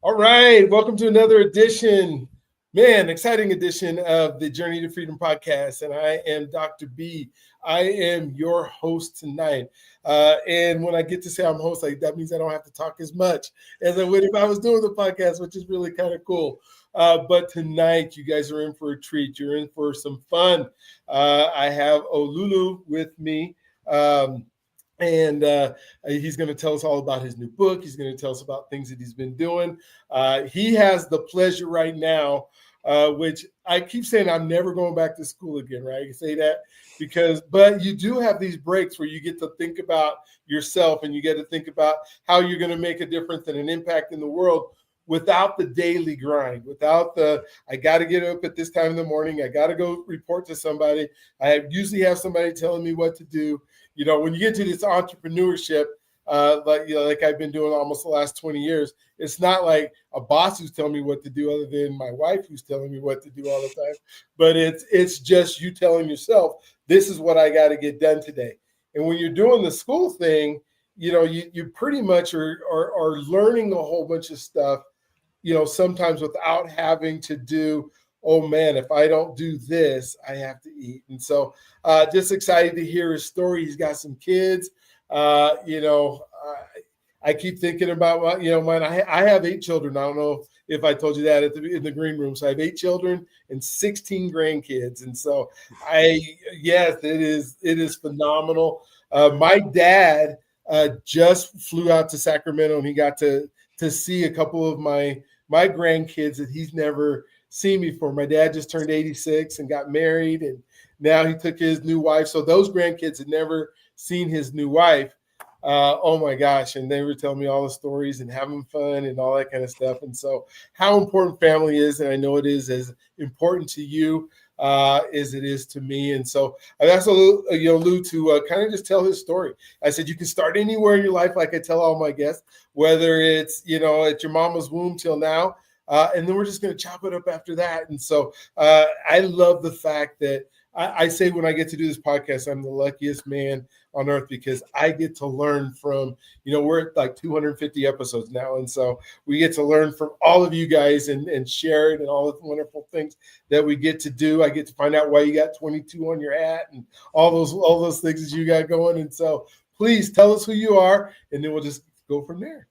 All right, welcome to another edition, exciting edition of the Journey to Freedom podcast. And I am Dr. B. I am your host tonight. And when I get to say I'm host, that means I don't have to talk as much as I would if I was doing the podcast, which is really kind of cool. But tonight, you guys are in for a treat. You're in for some fun. I have Olaolu with me. And he's going to tell us all about his new book. He's going to tell us about things that he's been doing. He has the pleasure right now, which I keep saying I'm never going back to school again, right? I say that but you do have these breaks where you get to think about yourself and you get to think about how you're going to make a difference and an impact in the world without the daily grind, without I got to get up at this time in the morning. I got to go report to somebody. Usually have somebody telling me what to do. When you get to this entrepreneurship, like I've been doing almost the last 20 years, it's not like a boss who's telling me what to do other than my wife who's telling me what to do all the time. But it's just you telling yourself, this is what I got to get done today. And when you're doing the school thing, you pretty much are learning a whole bunch of stuff, sometimes without having to do, oh man, if I don't do this, I have to eat. And so just excited to hear his story. He's got some kids. I keep thinking about, mine. I have 8 children. I don't know if I told you that in the green room. So I have 8 children and 16 grandkids. And so yes, it is phenomenal. My dad just flew out to Sacramento and he got to see a couple of my grandkids that he's never seen before. My dad just turned 86 and got married, and now he took his new wife. So those grandkids had never seen his new wife. Oh my gosh. And they were telling me all the stories and having fun and all that kind of stuff. And so how important family is, and I know it is as important to you as it is to me. And so I asked Lou to kind of just tell his story. I said, you can start anywhere in your life, like I tell all my guests, whether it's, at your mama's womb till now. And then we're just going to chop it up after that. And so I love the fact that I say when I get to do this podcast, I'm the luckiest man on earth because I get to learn from, we're at like 250 episodes now. And so we get to learn from all of you guys and share it and all the wonderful things that we get to do. I get to find out why you got 22 on your hat and all those things that you got going. And so please tell us who you are, and then we'll just go from there.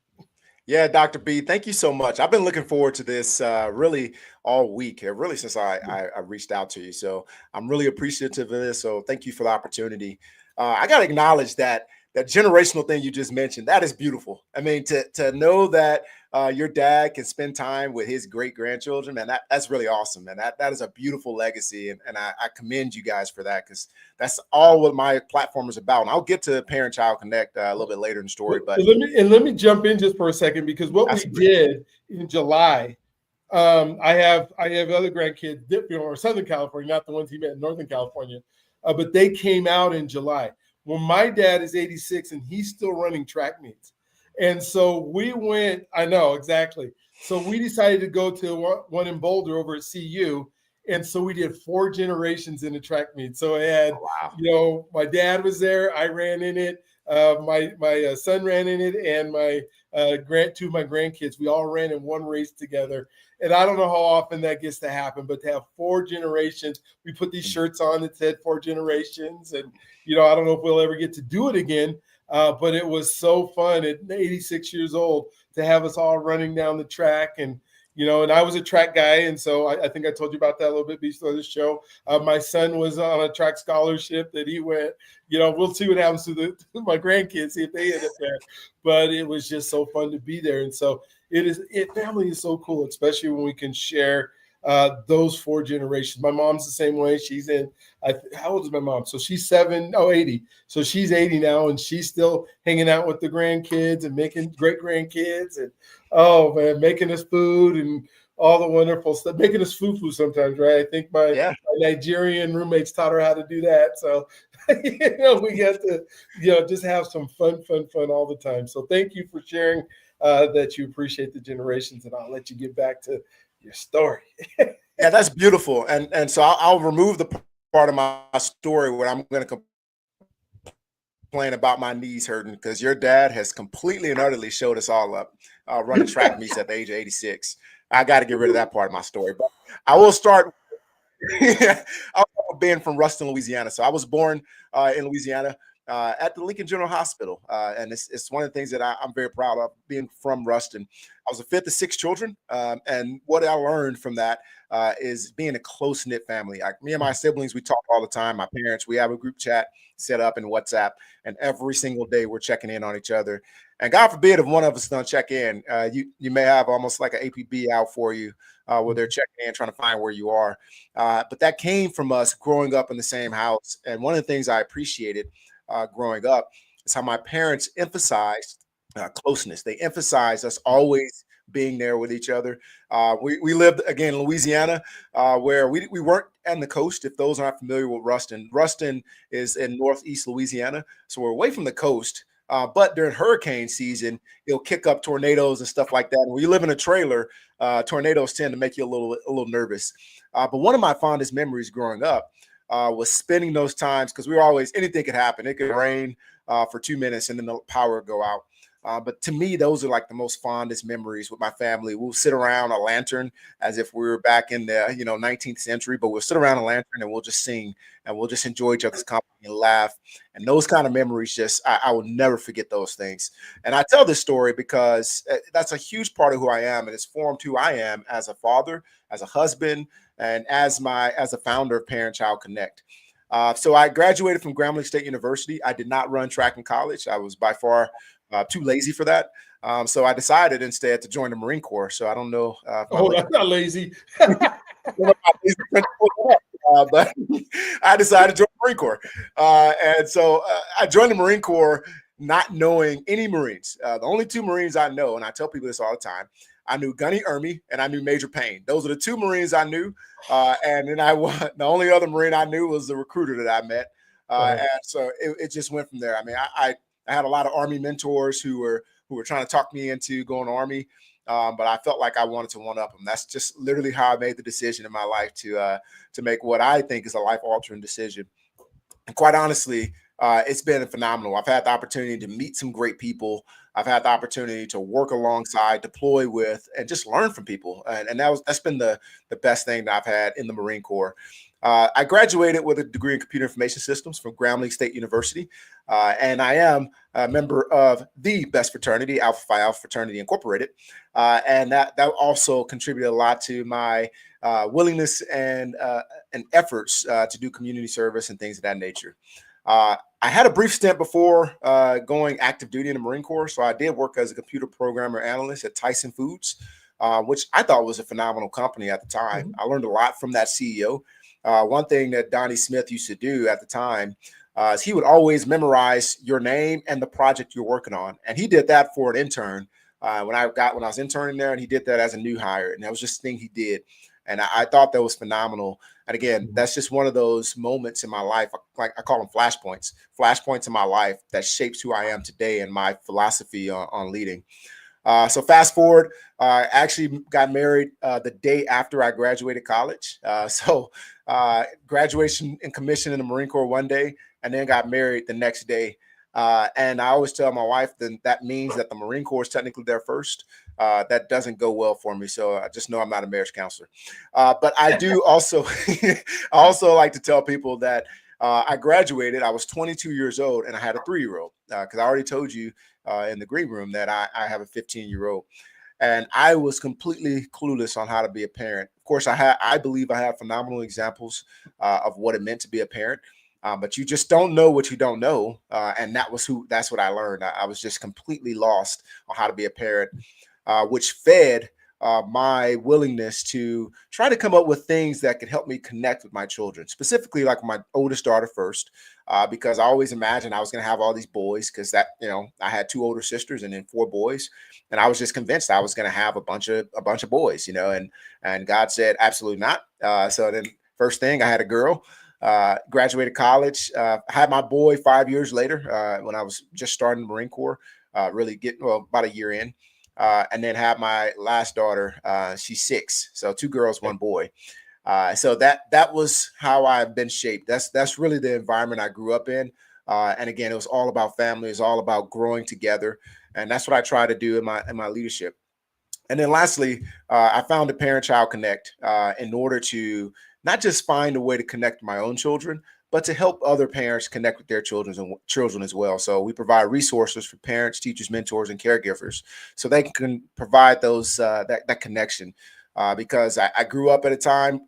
Yeah, Dr. B, thank you so much. I've been looking forward to this really all week, really since I reached out to you. So I'm really appreciative of this. So thank you for the opportunity. I got to acknowledge that generational thing you just mentioned. That is beautiful. I mean, to know that your dad can spend time with his great grandchildren, man, that's really awesome, man. That is a beautiful legacy, and I commend you guys for that, because that's all what my platform is about. And I'll get to Parent Child Connect a little bit later in the story, but let me jump in just for a second, because what we did in July, I have other grandkids, Southern California, not the ones he met in Northern California, but they came out in July. Well, my dad is 86 and he's still running track meets. And so we went, I know, exactly. So we decided to go to one in Boulder over at CU. And so we did 4 generations in the track meet. So I had, my dad was there. I ran in it. My son ran in it, and my 2 of my grandkids. We all ran in one race together. And I don't know how often that gets to happen, but to have 4 generations, we put these shirts on that said 4 generations. And, I don't know if we'll ever get to do it again. But it was so fun at 86 years old to have us all running down the track. And, and I was a track guy. And so I think I told you about that a little bit before the show. My son was on a track scholarship that he went. We'll see what happens to my grandkids, see if they end up there. But it was just so fun to be there. And so family is so cool, especially when we can share those 4 generations. My mom's the same way. She's in, how old is my mom? So she's 80. So she's 80 now, and she's still hanging out with the grandkids and making great grandkids, and oh man, making us food and all the wonderful stuff, making us fufu sometimes, right? I think my Nigerian roommates taught her how to do that. So, we get to, just have some fun all the time. So thank you for sharing that you appreciate the generations, and I'll let you get back to your story. Yeah, that's beautiful. And so I'll remove the part of my story where I'm going to complain about my knees hurting because your dad has completely and utterly showed us all up running track meets at the age of 86. I got to get rid of that part of my story, but I will start. I was being from Ruston, Louisiana. So I was born in Louisiana at the Lincoln General Hospital. And it's one of the things that I'm very proud of, being from Ruston. I was the fifth of six children. And what I learned from that is being a close-knit family. Me and my siblings, we talk all the time. My parents, we have a group chat set up in WhatsApp. And every single day we're checking in on each other. And God forbid if one of us don't check in, you may have almost like an APB out for you where they're checking in, trying to find where you are. But that came from us growing up in the same house. And one of the things I appreciated growing up is how my parents emphasized closeness. They emphasized us always being there with each other. We lived, again, in Louisiana, where we weren't on the coast. If those aren't familiar with Ruston, Ruston is in northeast Louisiana. So we're away from the coast. But during hurricane season, it'll kick up tornadoes and stuff like that. And when you live in a trailer, tornadoes tend to make you a little nervous. But one of my fondest memories growing up was spending those times, because we were always, anything could happen. It could rain for 2 minutes and then the power would go out. But to me, those are like the most fondest memories with my family. We'll sit around a lantern as if we were back in the 19th century, but we'll sit around a lantern and we'll just sing and we'll just enjoy each other's company and laugh. And those kind of memories, just I will never forget those things. And I tell this story because that's a huge part of who I am, and it's formed who I am as a father, as a husband, and as a founder of Parent Child Connect. So I graduated from Grambling State University. I did not run track in college. I was by far too lazy for that. So I decided instead to join the Marine Corps. So I don't know. That's not lazy. But I decided to join the Marine Corps. And so I joined the Marine Corps not knowing any Marines. The only two Marines I know, and I tell people this all the time, I knew Gunny Ermey and I knew Major Payne. Those are the two Marines I knew. And then the only other Marine I knew was the recruiter that I met. And so it just went from there. I mean, I had a lot of Army mentors who were trying to talk me into going to Army. But I felt like I wanted to one up them. That's just literally how I made the decision in my life to make what I think is a life-altering decision. And quite honestly, it's been phenomenal. I've had the opportunity to meet some great people. I've had the opportunity to work alongside, deploy with, and just learn from people. And that's been the best thing that I've had in the Marine Corps. I graduated with a degree in computer information systems from Grambling State University. And I am a member of the best fraternity, Alpha Phi Alpha Fraternity Incorporated. And that also contributed a lot to my willingness and efforts to do community service and things of that nature. I had a brief stint before going active duty in the Marine Corps. So I did work as a computer programmer analyst at Tyson Foods, which I thought was a phenomenal company at the time. I learned a lot from that CEO. One thing that Donnie Smith used to do at the time is he would always memorize your name and the project you're working on. And he did that for an intern when I was interning there, and he did that as a new hire. And that was just a thing he did. And I thought that was phenomenal. And again, that's just one of those moments in my life, like I call them flashpoints in my life that shapes who I am today and my philosophy on leading. So fast forward, I actually got married the day after I graduated college. So graduation and commission in the Marine Corps one day, and then got married the next day. And I always tell my wife that means that the Marine Corps is technically there first. That doesn't go well for me. So I just know I'm not a marriage counselor. But I do also, I also like to tell people that I graduated, I was 22 years old, and I had a 3-year-old because I already told you in the green room that I have a 15-year-old. And I was completely clueless on how to be a parent. Of course, I believe I have phenomenal examples of what it meant to be a parent. But you just don't know what you don't know. And that's what I learned. I was just completely lost on how to be a parent, which fed my willingness to try to come up with things that could help me connect with my children, specifically like my oldest daughter first, because I always imagined I was going to have all these boys because I had 2 older sisters and then 4 boys. And I was just convinced I was going to have a bunch of boys, and God said, absolutely not. So then first thing, I had a girl. Graduated college, had my boy 5 years later when I was just starting the Marine Corps, about a year in, and then had my last daughter. She's 6, so 2 girls, 1 boy. So that was how I've been shaped. That's really the environment I grew up in. And again, it was all about family. It's all about growing together. And that's what I try to do in my leadership. And then lastly, I found the Parent-Child Connect in order to not just find a way to connect my own children, but to help other parents connect with their children as well. So we provide resources for parents, teachers, mentors, and caregivers, so they can provide those that connection. Because I grew up at a time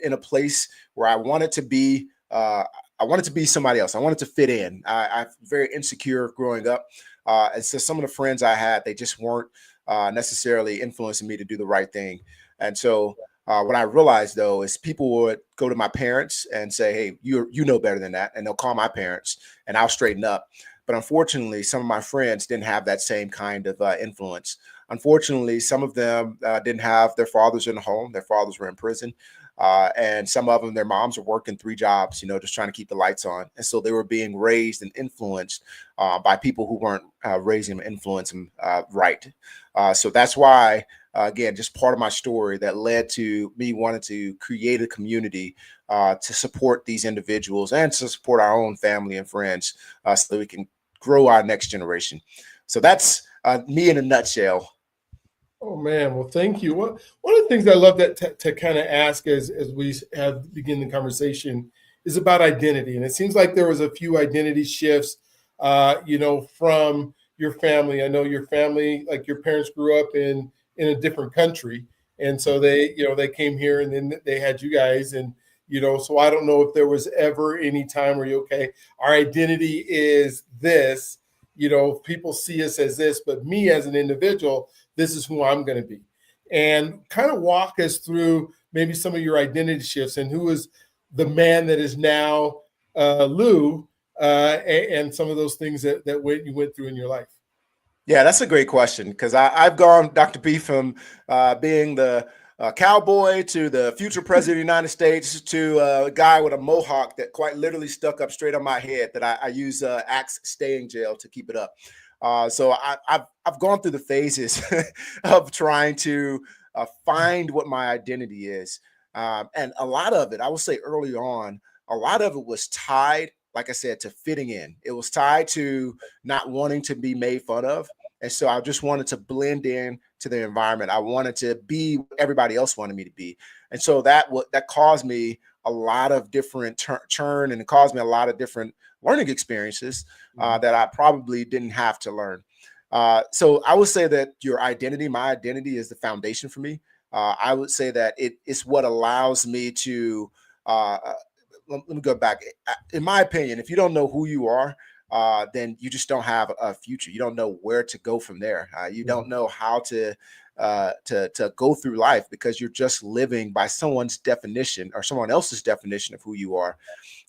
in a place where I wanted to be. I wanted to be somebody else. I wanted to fit in. I'm very insecure growing up, and so some of the friends I had, they just weren't necessarily influencing me to do the right thing. And so what I realized, though, is people would go to my parents and say, "Hey, you know better than that," and they'll call my parents, and I'll straighten up. But unfortunately, some of my friends didn't have that same kind of influence. Unfortunately, some of them didn't have their fathers in the home. Their fathers were in prison. And some of them, their moms were working 3 jobs, just trying to keep the lights on. And so they were being raised and influenced by people who weren't raising them, influencing them right. So that's why, again, just part of my story that led to me wanting to create a community to support these individuals and to support our own family and friends so that we can grow our next generation. So that's me in a nutshell. Oh man, well, thank you. One of the things I love that to kind of ask as we have begin the conversation is about identity, and it seems like there was a few identity shifts, from your family. I know your family, like your parents, grew up in a different country, and so they came here, and then they had you guys, and so I don't know if there was ever any time where our identity is this. People see us as this, but me as an individual, this is who I'm going to be. And kind of walk us through maybe some of your identity shifts and who is the man that is now Lou, and some of those things that you went through in your life. Yeah, that's a great question, because I've gone, Dr. B, from being the cowboy to the future president of the United States to a guy with a mohawk that quite literally stuck up straight on my head that I use Axe staying gel to keep it up. So I've gone through the phases of trying to find what my identity is. And a lot of it, I will say early on, a lot of it was tied, like I said, to fitting in. It was tied to not wanting to be made fun of. And so I just wanted to blend in to the environment. I wanted to be what everybody else wanted me to be. And so that caused me a lot of different churn, and it caused me a lot of different learning experiences that I probably didn't have to learn. So I would say that my identity is the foundation for me. I would say that it's what allows me to, let me go back. In my opinion, if you don't know who you are, then you just don't have a future. You don't know where to go from there. You don't know how to go through life, because you're just living by someone's definition or someone else's definition of who you are.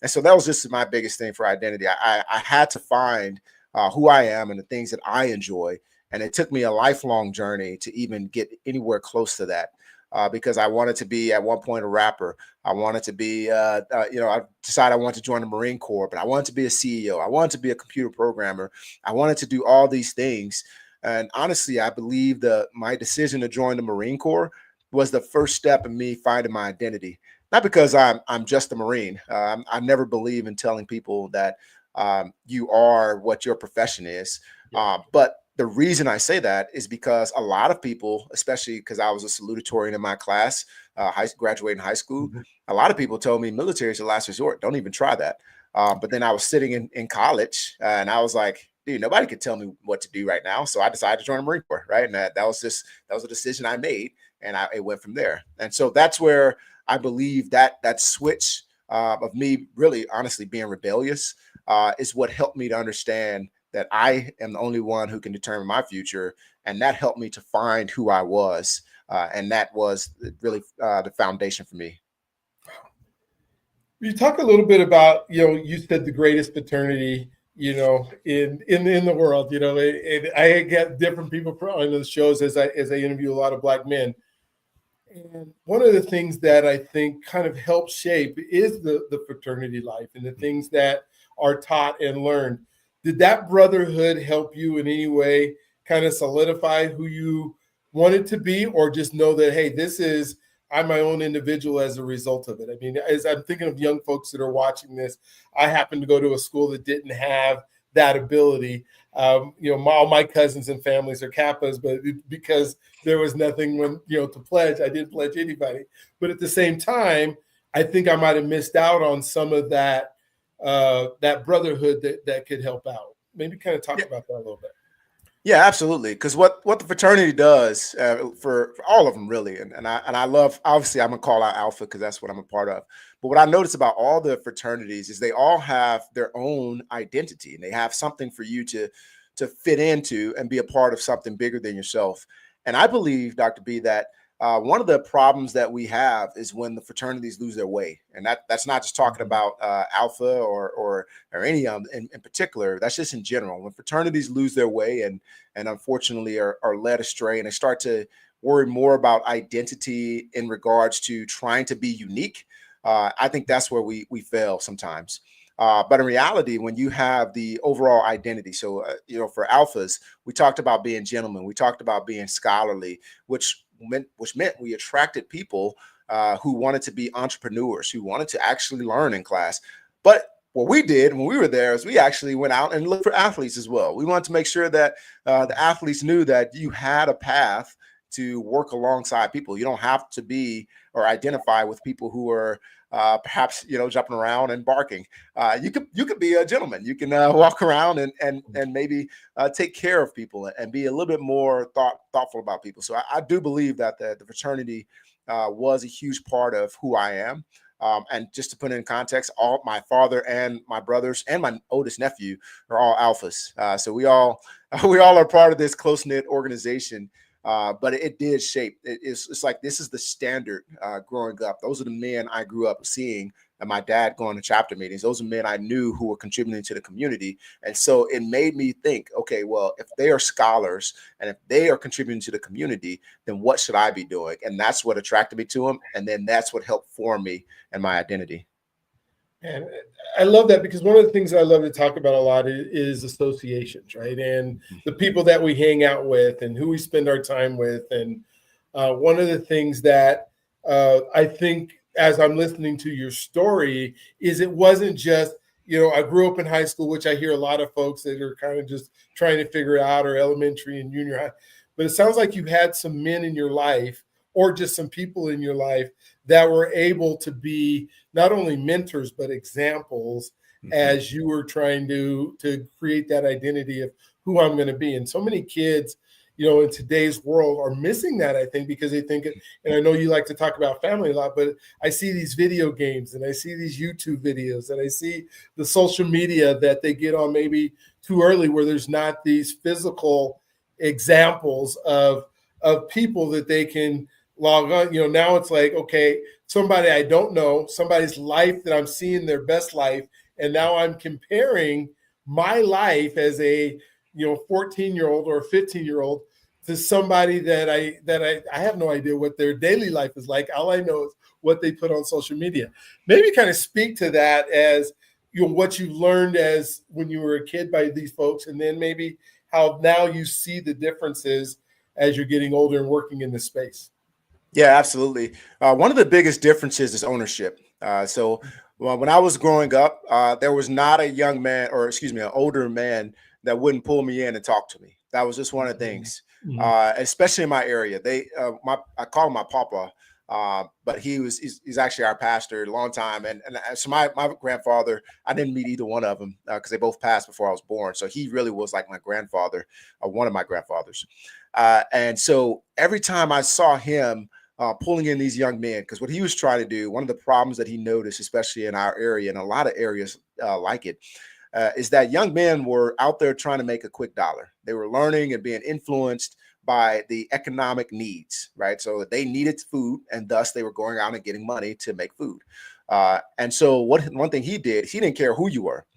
And so that was just my biggest thing for identity. I had to find who I am and the things that I enjoy. And it took me a lifelong journey to even get anywhere close to that. Because I wanted to be at one point a rapper. I wanted to be, I decided I wanted to join the Marine Corps, but I wanted to be a CEO. I wanted to be a computer programmer. I wanted to do all these things. And honestly, I believe my decision to join the Marine Corps was the first step in me finding my identity. Not because I'm just a Marine. I never believe in telling people that you are what your profession is. But the reason I say that is because a lot of people, especially because I was a salutatorian in my class, graduating high school, a lot of people told me military is the last resort. Don't even try that. But then I was sitting in college and I was like, dude, nobody could tell me what to do right now. So I decided to join the Marine Corps, right? And that was a decision I made, and it went from there. And so that's where I believe that switch of me really, honestly, being rebellious is what helped me to understand that I am the only one who can determine my future. And that helped me to find who I was. And that was really the foundation for me. You talk a little bit about, you said the greatest fraternity, in the world, I get different people on the shows as I interview a lot of Black men. And one of the things that I think kind of helps shape is the fraternity life and the things that are taught and learned. Did that brotherhood help you in any way kind of solidify who you wanted to be, or just know that, hey, this is I'm my own individual as a result of it. I mean, as I'm thinking of young folks that are watching this, I happen to go to a school that didn't have that ability. All my cousins and families are Kappas, but because there was nothing to pledge, I didn't pledge anybody. But at the same time, I think I might have missed out on some of that brotherhood that could help out. Maybe kind of talk about that a little bit. Yeah, absolutely. Because what the fraternity does for all of them, really, and I love, obviously, I'm gonna call out Alpha because that's what I'm a part of. But what I notice about all the fraternities is they all have their own identity, and they have something for you to fit into and be a part of something bigger than yourself. And I believe, Dr. B, that one of the problems that we have is when the fraternities lose their way, and that's not just talking about Alpha or any in particular. That's just in general. When fraternities lose their way and unfortunately are led astray, and they start to worry more about identity in regards to trying to be unique, I think that's where we fail sometimes. But in reality, when you have the overall identity, so for Alphas, we talked about being gentlemen, we talked about being scholarly, which meant we attracted people who wanted to be entrepreneurs, who wanted to actually learn in class. But what we did when we were there is we actually went out and looked for athletes as well. We wanted to make sure that the athletes knew that you had a path to work alongside people. You don't have to be or identify with people who are perhaps jumping around and barking. You could be a gentleman. You can walk around and maybe take care of people and be a little bit more thoughtful about people. So I do believe that the fraternity was a huge part of who I am. And just to put it in context, all my father and my brothers and my oldest nephew are all Alphas. So we all are part of this close-knit organization. But it did shape. It's like this is the standard growing up. Those are the men I grew up seeing, and my dad going to chapter meetings. Those are men I knew who were contributing to the community. And so it made me think, okay, well, if they are scholars and if they are contributing to the community, then what should I be doing? And that's what attracted me to them. And then that's what helped form me and my identity. And I love that, because one of the things I love to talk about a lot is associations, right? And the people that we hang out with and who we spend our time with. And one of the things that I think as I'm listening to your story is it wasn't just, I grew up in high school, which I hear a lot of folks that are kind of just trying to figure out, or elementary and junior high. But it sounds like you had some men in your life, or just some people in your life that were able to be not only mentors, but examples as you were trying to create that identity of who I'm going to be. And so many kids, in today's world are missing that, I think, because they think, and I know you like to talk about family a lot, but I see these video games and I see these YouTube videos and I see the social media that they get on maybe too early, where there's not these physical examples of people that they can log on. Now it's like, okay, somebody I don't know, somebody's life that I'm seeing their best life, and now I'm comparing my life as a 14-year-old or a 15-year-old to somebody that I have no idea what their daily life is like. All I know is what they put on social media. Maybe kind of speak to that as what you learned as when you were a kid by these folks, and then maybe how now you see the differences as you're getting older and working in this space. Yeah, absolutely. One of the biggest differences is ownership. When I was growing up, there was not a young man, or excuse me, an older man that wouldn't pull me in and talk to me. That was just one of the things, especially in my area. I call him my papa, but he's actually our pastor a long time. And so my grandfather, I didn't meet either one of them because they both passed before I was born. So he really was like my grandfather, one of my grandfathers. And so every time I saw him pulling in these young men, because what he was trying to do, one of the problems that he noticed, especially in our area and a lot of areas like it, is that young men were out there trying to make a quick dollar. They were learning and being influenced by the economic needs, right? So they needed food, and thus they were going out and getting money to make food. And so one thing he did, he didn't care who you were.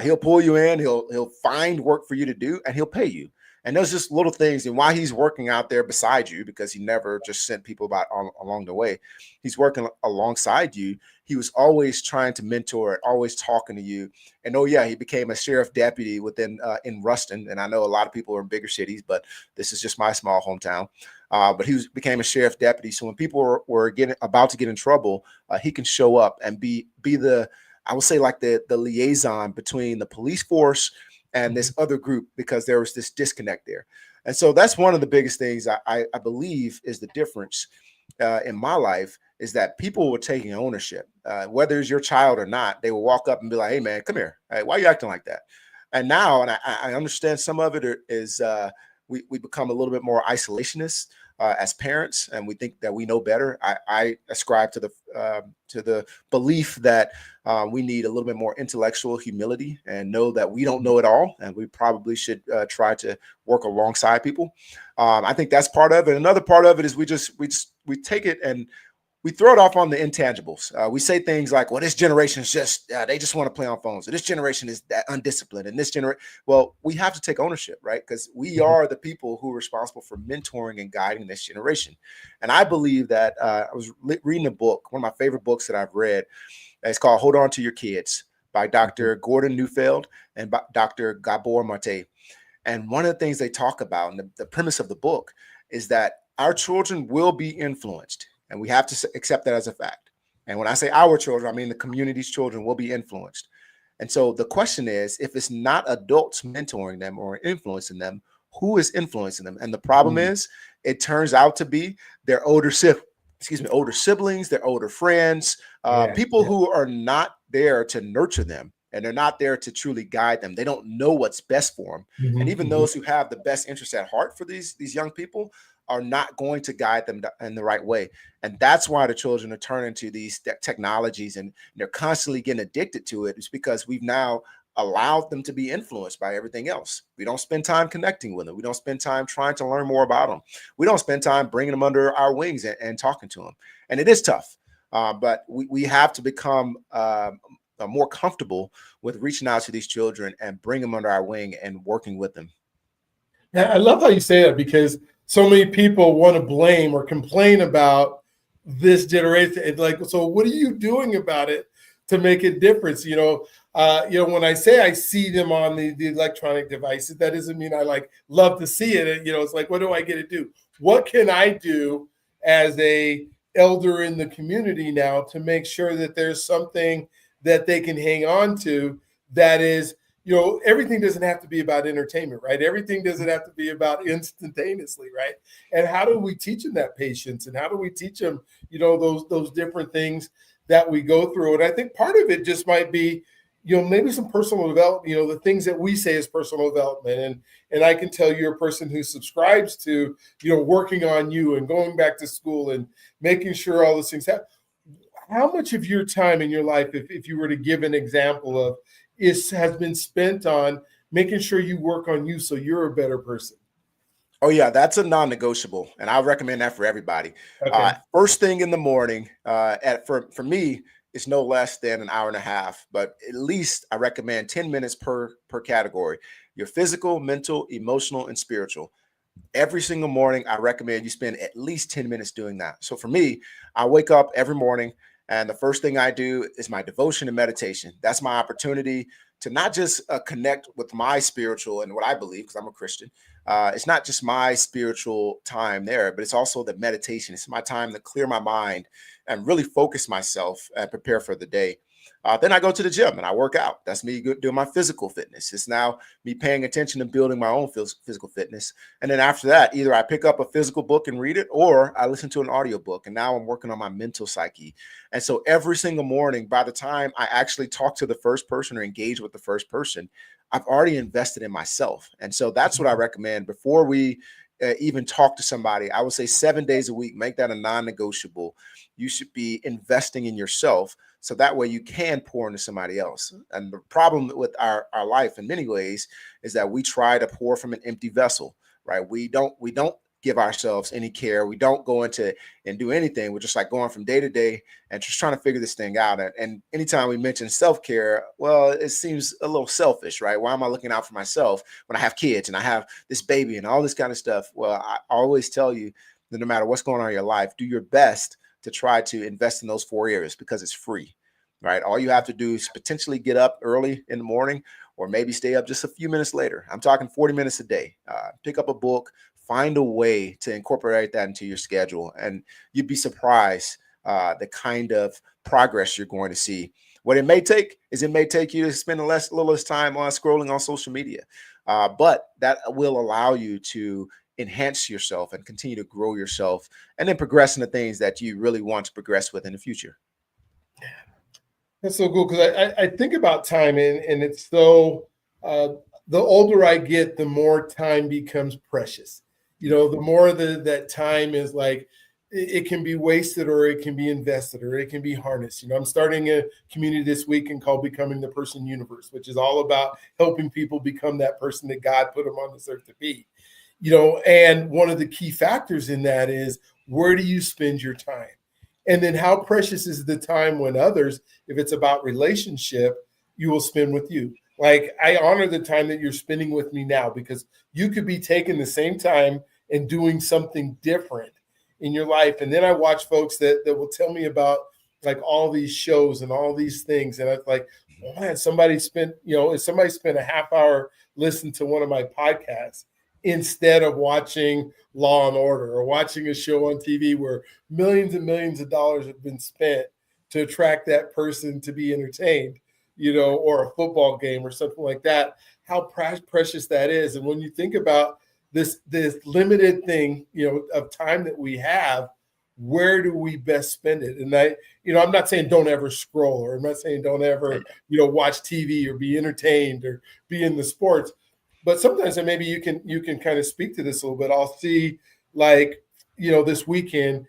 He'll pull you in, he'll find work for you to do, and he'll pay you. And those just little things. And while he's working out there beside you, because he never just sent people along the way, he's working alongside you. He was always trying to mentor, always talking to you. And oh yeah, he became a sheriff deputy in Ruston. And I know a lot of people are in bigger cities, but this is just my small hometown. But he became a sheriff deputy. So when people were about to get in trouble, he can show up and be the, I would say, like the liaison between the police force and this other group, because there was this disconnect there. And so that's one of the biggest things I believe is the difference in my life, is that people were taking ownership, whether it's your child or not. They will walk up and be like, hey man, come here. Hey, why are you acting like that? And now, and I understand some of it is we become a little bit more isolationist as parents, and we think that we know better. I ascribe to the belief that we need a little bit more intellectual humility and know that we don't know it all, and we probably should try to work alongside people. I think that's part of it. Another part of it is we take it and we throw it off on the intangibles. We say things like, well, this generation is just, they just want to play on phones. So this generation is that undisciplined. And this generation, well, we have to take ownership, right? Because we are the people who are responsible for mentoring and guiding this generation. And I believe that I was reading a book, one of my favorite books that I've read. It's called Hold On to Your Kids by Dr. Gordon Neufeld and by Dr. Gabor Mate. And one of the things they talk about, and the premise of the book, is that our children will be influenced. And we have to accept that as a fact. And when I say our children, I mean the community's children will be influenced. And so the question is, if it's not adults mentoring them or influencing them, who is influencing them? And the problem is, it turns out to be their older siblings, their older friends, people who are not there to nurture them, and they're not there to truly guide them. They don't know what's best for them. And even those who have the best interests at heart for these young people are not going to guide them in the right way. And that's why the children are turning to these technologies, and they're constantly getting addicted to it. It's because we've now allowed them to be influenced by everything else. We don't spend time connecting with them. We don't spend time trying to learn more about them. We don't spend time bringing them under our wings and talking to them. And it is tough, but we have to become more comfortable with reaching out to these children and bring them under our wing and working with them. Yeah, I love how you say that, because so many people want to blame or complain about this generation. It's like, so what are you doing about it to make a difference? When I say I see them on the electronic devices, that doesn't mean I love to see it. It's like, what do I get to do? What can I do as a elder in the community now to make sure that there's something that they can hang on to that is, everything doesn't have to be about entertainment, right? Everything doesn't have to be about instantaneously, right? And how do we teach them that patience? And how do we teach them, those different things that we go through? And I think part of it just might be, maybe some personal development, the things that we say is personal development. And I can tell you're a person who subscribes to, working on you and going back to school and making sure all those things happen. How much of your time in your life, if you were to give an example of, has been spent on making sure you work on you so you're a better person? Oh yeah, that's a non-negotiable, and I recommend that for everybody. Okay. First thing in the morning, for me, it's no less than an hour and a half, but at least I recommend 10 minutes per category: your physical, mental, emotional, and spiritual. Every single morning, I recommend you spend at least 10 minutes doing that. So for me, I wake up every morning, and the first thing I do is my devotion and meditation. That's my opportunity to not just connect with my spiritual and what I believe, because I'm a Christian. It's not just my spiritual time there, but it's also the meditation. It's my time to clear my mind and really focus myself and prepare for the day. Then I go to the gym and I work out. That's me doing my physical fitness. It's now me paying attention and building my own physical fitness. And then after that, either I pick up a physical book and read it, or I listen to an audiobook. And now I'm working on my mental psyche. And so every single morning, by the time I actually talk to the first person or engage with the first person, I've already invested in myself. And so that's what I recommend before we even talk to somebody. I would say 7 days a week, make that a non-negotiable. You should be investing in yourself, so that way you can pour into somebody else. And the problem with our life in many ways is that we try to pour from an empty vessel, right? We don't give ourselves any care. We don't go into and do anything. We're just like going from day to day and just trying to figure this thing out. And anytime we mention self-care, well, it seems a little selfish, right? Why am I looking out for myself when I have kids and I have this baby and all this kind of stuff? Well, I always tell you that no matter what's going on in your life, do your best to try to invest in those 4 areas because it's free, right? All you have to do is potentially get up early in the morning or maybe stay up just a few minutes later. I'm talking 40 minutes a day. Pick up a book, find a way to incorporate that into your schedule, and you'd be surprised the kind of progress you're going to see. What it may take you to spend a little less time on scrolling on social media, but that will allow you to enhance yourself and continue to grow yourself and then progress in the things that you really want to progress with in the future. That's so cool because I think about time and it's so the older I get, the more time becomes precious. The more that time is like it can be wasted or it can be invested or it can be harnessed. I'm starting a community this weekend called Becoming the Person Universe, which is all about helping people become that person that God put them on this earth to be. And one of the key factors in that is where do you spend your time? And then how precious is the time when others, if it's about relationship, you will spend with you. Like I honor the time that you're spending with me now because you could be taking the same time and doing something different in your life. And then I watch folks that will tell me about like all these shows and all these things. And I'm like, oh man, somebody spent a half hour listening to one of my podcasts instead of watching Law and Order or watching a show on TV where millions and millions of dollars have been spent to attract that person to be entertained, or a football game or something like that, how precious that is. And when you think about this limited thing, of time that we have, where do we best spend it? And I'm not saying don't ever scroll, or I'm not saying don't ever, watch TV or be entertained or be in the sports. But sometimes, and maybe you can kind of speak to this a little bit. I'll see this weekend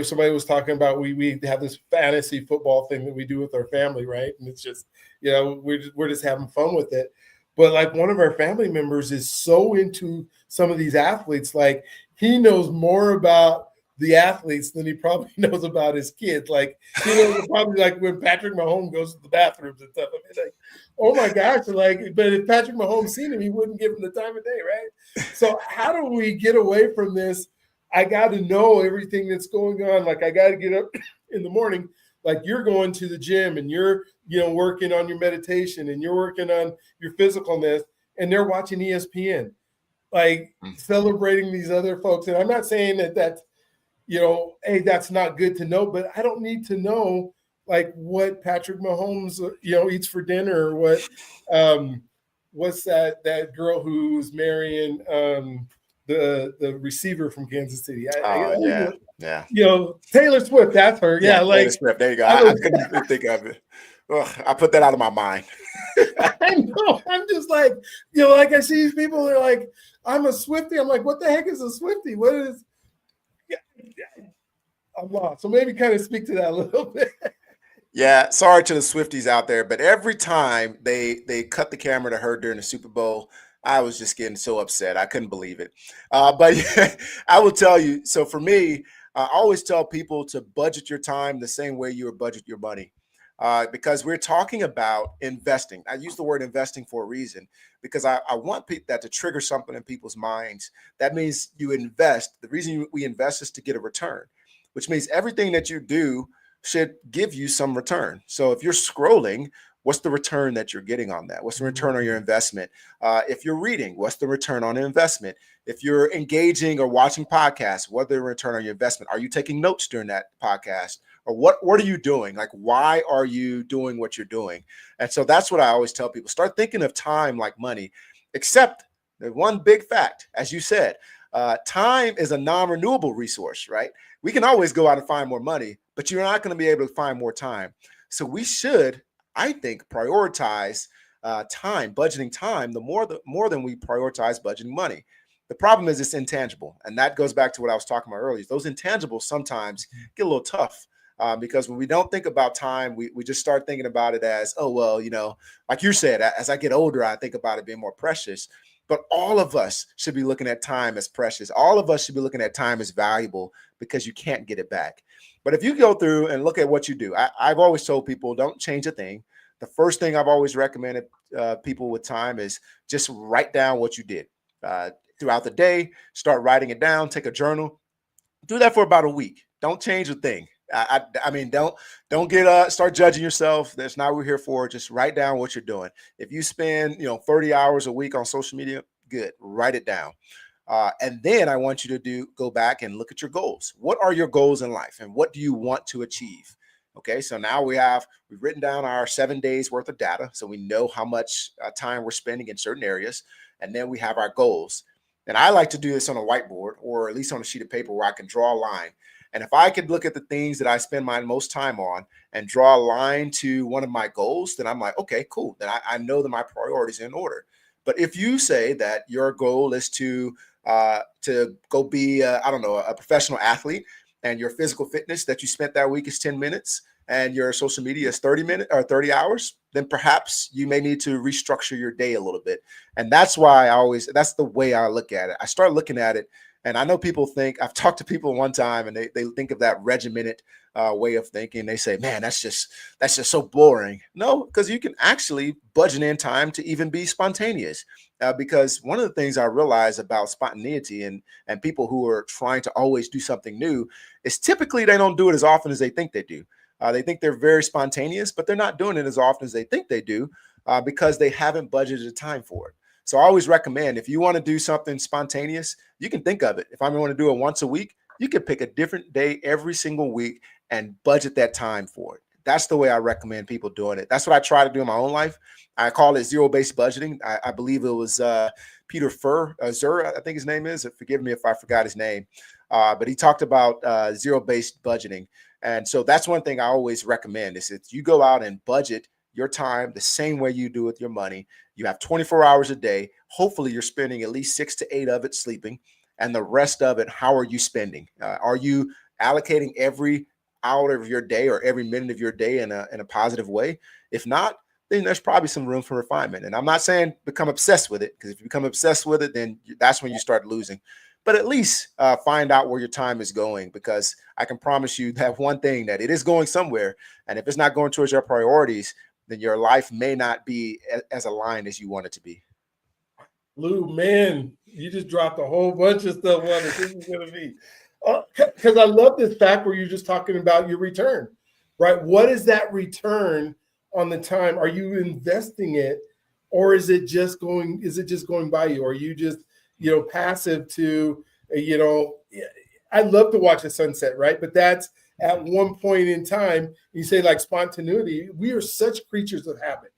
somebody was talking about we have this fantasy football thing that we do with our family, right? And it's just we're just having fun with it. But like one of our family members is so into some of these athletes, like he knows more about the athletes than he probably knows about his kids. Like he knows probably like when Patrick Mahomes goes to the bathrooms and stuff. I mean, like, oh my gosh! But if Patrick Mahomes seen him, he wouldn't give him the time of day, right? So how do we get away from this? I got to know everything that's going on. Like I got to get up in the morning. Like you're going to the gym and you're working on your meditation and you're working on your physicalness, and they're watching ESPN, like celebrating these other folks. And I'm not saying that's hey, that's not good to know, but I don't need to know like what Patrick Mahomes, eats for dinner, or what's that girl who's marrying the receiver from Kansas City. Yeah. Taylor Swift, that's her. Yeah, like Taylor Swift. There you go. I couldn't even think of it. Ugh, I put that out of my mind. I know. I'm just like, like I see these people, they're like, I'm a Swiftie. I'm like, what the heck is a Swiftie? What is I'm lost. So maybe kind of speak to that a little bit. Yeah, sorry to the Swifties out there, but every time they cut the camera to her during the Super Bowl, I was just getting so upset. I couldn't believe it. But I will tell you, so for me, I always tell people to budget your time the same way you would budget your money. Because we're talking about investing. I use the word investing for a reason, because I want that to trigger something in people's minds. That means you invest. The reason we invest is to get a return, which means everything that you do should give you some return. So if you're scrolling, what's the return that you're getting on that? What's the return on your investment? If you're reading, what's the return on investment? If you're engaging or watching podcasts, what's the return on your investment? Are you taking notes during that podcast? Or what are you doing? Like, why are you doing what you're doing? And so that's what I always tell people. Start thinking of time like money, except the one big fact, as you said, time is a non-renewable resource, right? We can always go out and find more money, but you're not going to be able to find more time. So we should, I think, prioritize time, budgeting time, more than we prioritize budgeting money. The problem is it's intangible. And that goes back to what I was talking about earlier. Those intangibles sometimes get a little tough. Because when we don't think about time, we just start thinking about it as, oh, well, like you said, as I get older, I think about it being more precious. But all of us should be looking at time as precious. All of us should be looking at time as valuable because you can't get it back. But if you go through and look at what you do, I've always told people, don't change a thing. The first thing I've always recommended people with time is just write down what you did throughout the day. Start writing it down. Take a journal. Do that for about a week. Don't change a thing. I mean, don't get start judging yourself. That's not what we're here for. Just write down what you're doing. If you spend 30 hours a week on social media, good. Write it down. And then I want you to go back and look at your goals. What are your goals in life, and what do you want to achieve? Okay, so now we've written down our 7 days worth of data, so we know how much time we're spending in certain areas, and then we have our goals. And I like to do this on a whiteboard, or at least on a sheet of paper where I can draw a line. And if I could look at the things that I spend my most time on and draw a line to one of my goals, then I'm like, okay, cool. Then I know that my priorities are in order. But if you say that your goal is to go be, a professional athlete, and your physical fitness that you spent that week is 10 minutes, and your social media is 30 minutes or 30 hours, then perhaps you may need to restructure your day a little bit. And that's why that's the way I look at it. I start looking at it. And I know people think, I've talked to people one time and they think of that regimented way of thinking. They say, man, that's just so boring. No, because you can actually budget in time to even be spontaneous. Because one of the things I realize about spontaneity and people who are trying to always do something new is typically they don't do it as often as they think they do. They think they're very spontaneous, but they're not doing it as often as they think they do because they haven't budgeted time for it. So I always recommend, if you want to do something spontaneous, you can think of it. If I want to do it once a week, you can pick a different day every single week and budget that time for it. That's the way I recommend people doing it. That's what I try to do in my own life. I call it zero-based budgeting. I believe it was Peter Zur, I think his name is. Forgive me if I forgot his name. But he talked about zero-based budgeting. And so that's one thing I always recommend is that you go out and budget your time the same way you do with your money. You have 24 hours a day. Hopefully you're spending at least 6 to 8 of it sleeping, and the rest of it, how are you spending? Are you allocating every hour of your day or every minute of your day in a positive way? If not, then there's probably some room for refinement. And I'm not saying become obsessed with it, because if you become obsessed with it, then that's when you start losing. But at least find out where your time is going, because I can promise you that one thing, that it is going somewhere. And if it's not going towards your priorities, then your life may not be as aligned as you want it to be. Lou, man, you just dropped a whole bunch of stuff on this is going to be. Because I love this fact where you're just talking about your return, right? What is that return on the time? Are you investing it, or is it just going by you? Or are you just, passive to, I love to watch the sunset, right? But that's at one point in time. You say like spontaneity, we are such creatures of habit.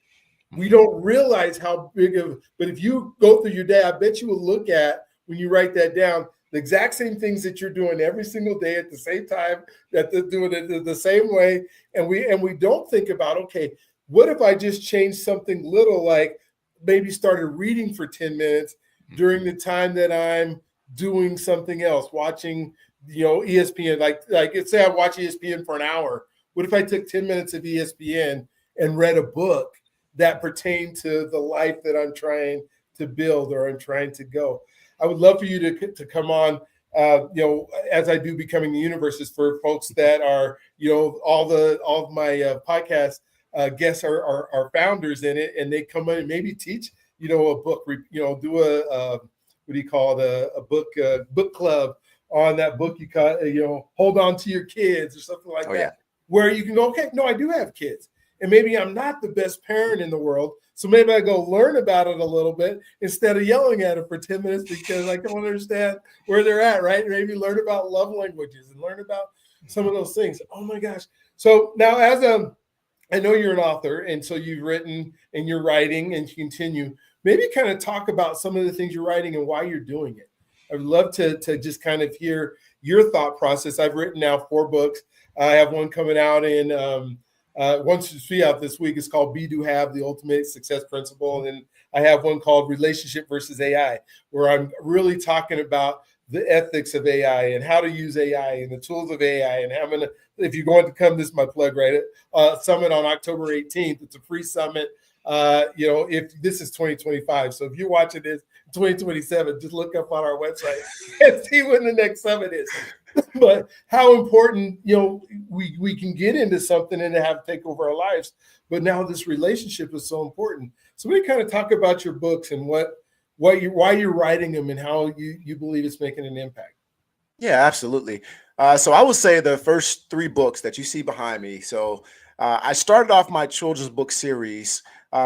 We don't realize how big of, but if you go through your day, I bet you will look at, when you write that down, the exact same things that you're doing every single day at the same time, that they're doing it the same way. And we don't think about, okay, what if I just changed something little, like maybe started reading for 10 minutes during the time that I'm doing something else, watching, ESPN, like let's say I watch ESPN for an hour. What if I took 10 minutes of ESPN and read a book that pertained to the life that I'm trying to build or I'm trying to go? I would love for you to come on, as I do Becoming the Universe, is for folks that are, all of my podcast guests are founders in it, and they come in and maybe teach, a book, do a what do you call it, a book club on that book. You got, Hold On to Your Kids or something like that, yeah. Where you can go, okay, no, I do have kids. And maybe I'm not the best parent in the world, so maybe I go learn about it a little bit instead of yelling at it for 10 minutes because I don't understand where they're at, right? Maybe learn about love languages and learn about some of those things. Oh my gosh. So now I know you're an author, and so you've written and you're writing and you continue. Maybe kind of talk about some of the things you're writing and why you're doing it. I'd love to just kind of hear your thought process. I've written now 4 books. I have one coming out in one should be out this week. It's called Be Do Have, the Ultimate Success Principle. And then I have one called Relationship versus AI, where I'm really talking about the ethics of AI and how to use AI and the tools of AI. And I'm if you're going to come, this is my plug, right? Summit on October 18th. It's a free summit. if this is 2025, so if you're watching this 2027, just look up on our website and see when the next summit is. But how important, we can get into something and have to take over our lives. But now this relationship is so important. So we kind of talk about your books and why you're writing them and how you believe it's making an impact. Yeah, absolutely. So I would say the first 3 books that you see behind me. So I started off my children's book series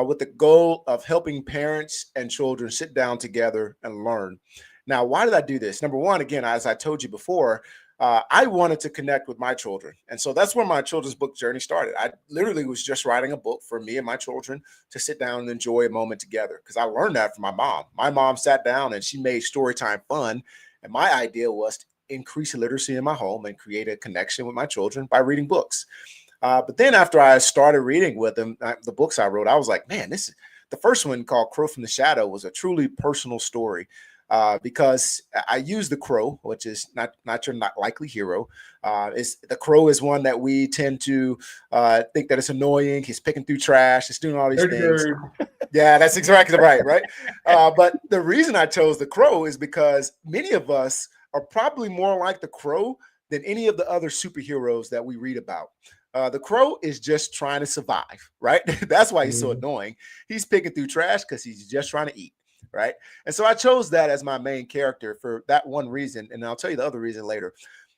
with the goal of helping parents and children sit down together and learn. Now, why did I do this? Number one, again, as I told you before, I wanted to connect with my children. And so that's where my children's book journey started. I literally was just writing a book for me and my children to sit down and enjoy a moment together, because I learned that from my mom. My mom sat down and she made story time fun. And my idea was to increase literacy in my home and create a connection with my children by reading books. But then after I started reading with them, the books I wrote, I was like, man, the first one, called Crow from the Shadow, was a truly personal story. Because I use the crow, which is not your not likely hero. The crow is one that we tend to think that it's annoying. He's picking through trash. He's doing all these things. Yeah, that's exactly right. But the reason I chose the crow is because many of us are probably more like the crow than any of the other superheroes that we read about. The crow is just trying to survive, right? That's why he's so annoying. He's picking through trash because he's just trying to eat. Right. And so I chose that as my main character for that one reason. And I'll tell you the other reason later.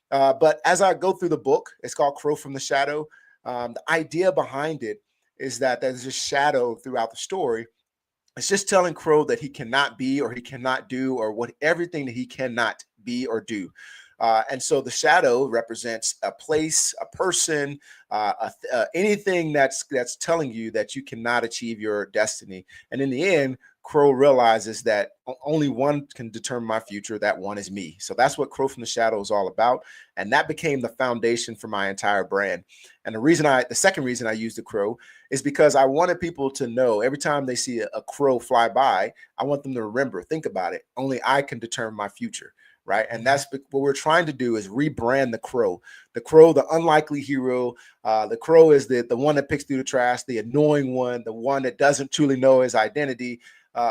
But as I go through the book, it's called Crow from the Shadow. The idea behind it is that there's a shadow throughout the story. It's just telling Crow that he cannot be or he cannot do or everything that he cannot be or do. And so the shadow represents a place, a person, anything that's telling you that you cannot achieve your destiny. And in the end, Crow realizes that only one can determine my future. That one is me. So that's what Crow from the Shadow is all about. And that became the foundation for my entire brand. And the second reason I used the crow is because I wanted people to know every time they see a crow fly by, I want them to remember, think about it. Only I can determine my future. Right. And that's what we're trying to do, is rebrand the crow, the unlikely hero. The crow is the one that picks through the trash, the annoying one, the one that doesn't truly know his identity.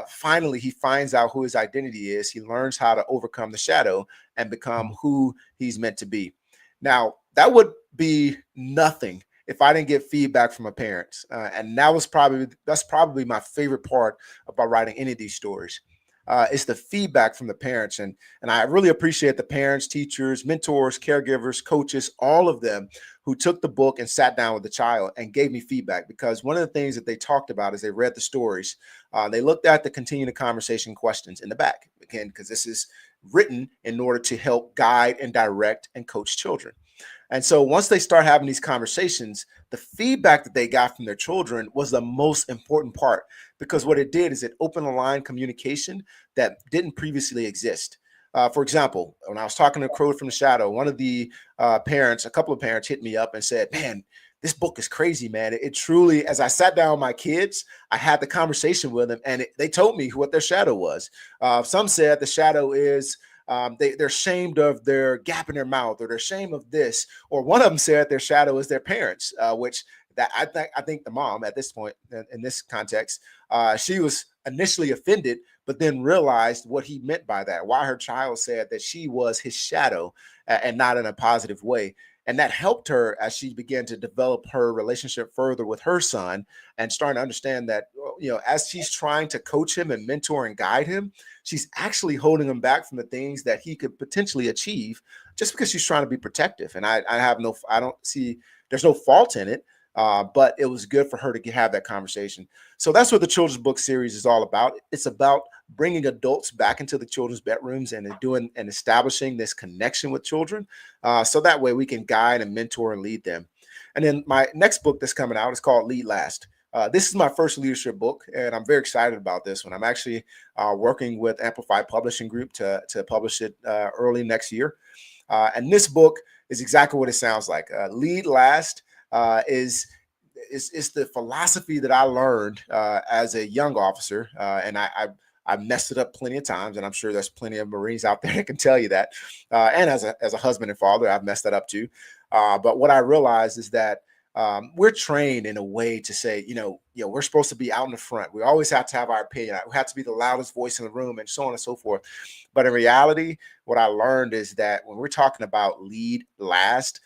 Finally, he finds out who his identity is. He learns how to overcome the shadow and become who he's meant to be. Now, that would be nothing if I didn't get feedback from my parents. And that's probably my favorite part about writing any of these stories. It's the feedback from the parents. And I really appreciate the parents, teachers, mentors, caregivers, coaches, all of them who took the book and sat down with the child and gave me feedback. Because one of the things that they talked about is they read the stories. They looked at the continue the conversation questions in the back, again, because this is written in order to help guide and direct and coach children. And so once they start having these conversations, the feedback that they got from their children was the most important part, because what it did is it opened a line of communication that didn't previously exist. For example, when I was talking to Crow from the Shadow, one of the a couple of parents hit me up and said, man, this book is crazy, man. It truly, as I sat down with my kids, I had the conversation with them and they told me what their shadow was. Some said the shadow is they're ashamed of their gap in their mouth, or they're ashamed of this, or one of them said their shadow is their parents, which that I think the mom at this point in this context, she was initially offended, but then realized what he meant by that, why her child said that she was his shadow and not in a positive way. And that helped her as she began to develop her relationship further with her son and starting to understand that, as she's trying to coach him and mentor and guide him, she's actually holding him back from the things that he could potentially achieve just because she's trying to be protective. And I don't see, there's no fault in it. But it was good for her to have that conversation. So that's what the children's book series is all about. It's about bringing adults back into the children's bedrooms and establishing this connection with children. So that way we can guide and mentor and lead them. And then my next book that's coming out is called Lead Last. This is my first leadership book, and I'm very excited about this one. I'm actually working with Alpha Phi Publishing Group to publish it early next year. And this book is exactly what it sounds like. Lead Last is the philosophy that I learned as a young officer, and I messed it up plenty of times, and I'm sure there's plenty of Marines out there that can tell you that. And as a husband and father, I've messed that up too. But what I realized is that we're trained in a way to say, we're supposed to be out in the front. We always have to have our opinion. We have to be the loudest voice in the room and so on and so forth. But in reality, what I learned is that when we're talking about lead last,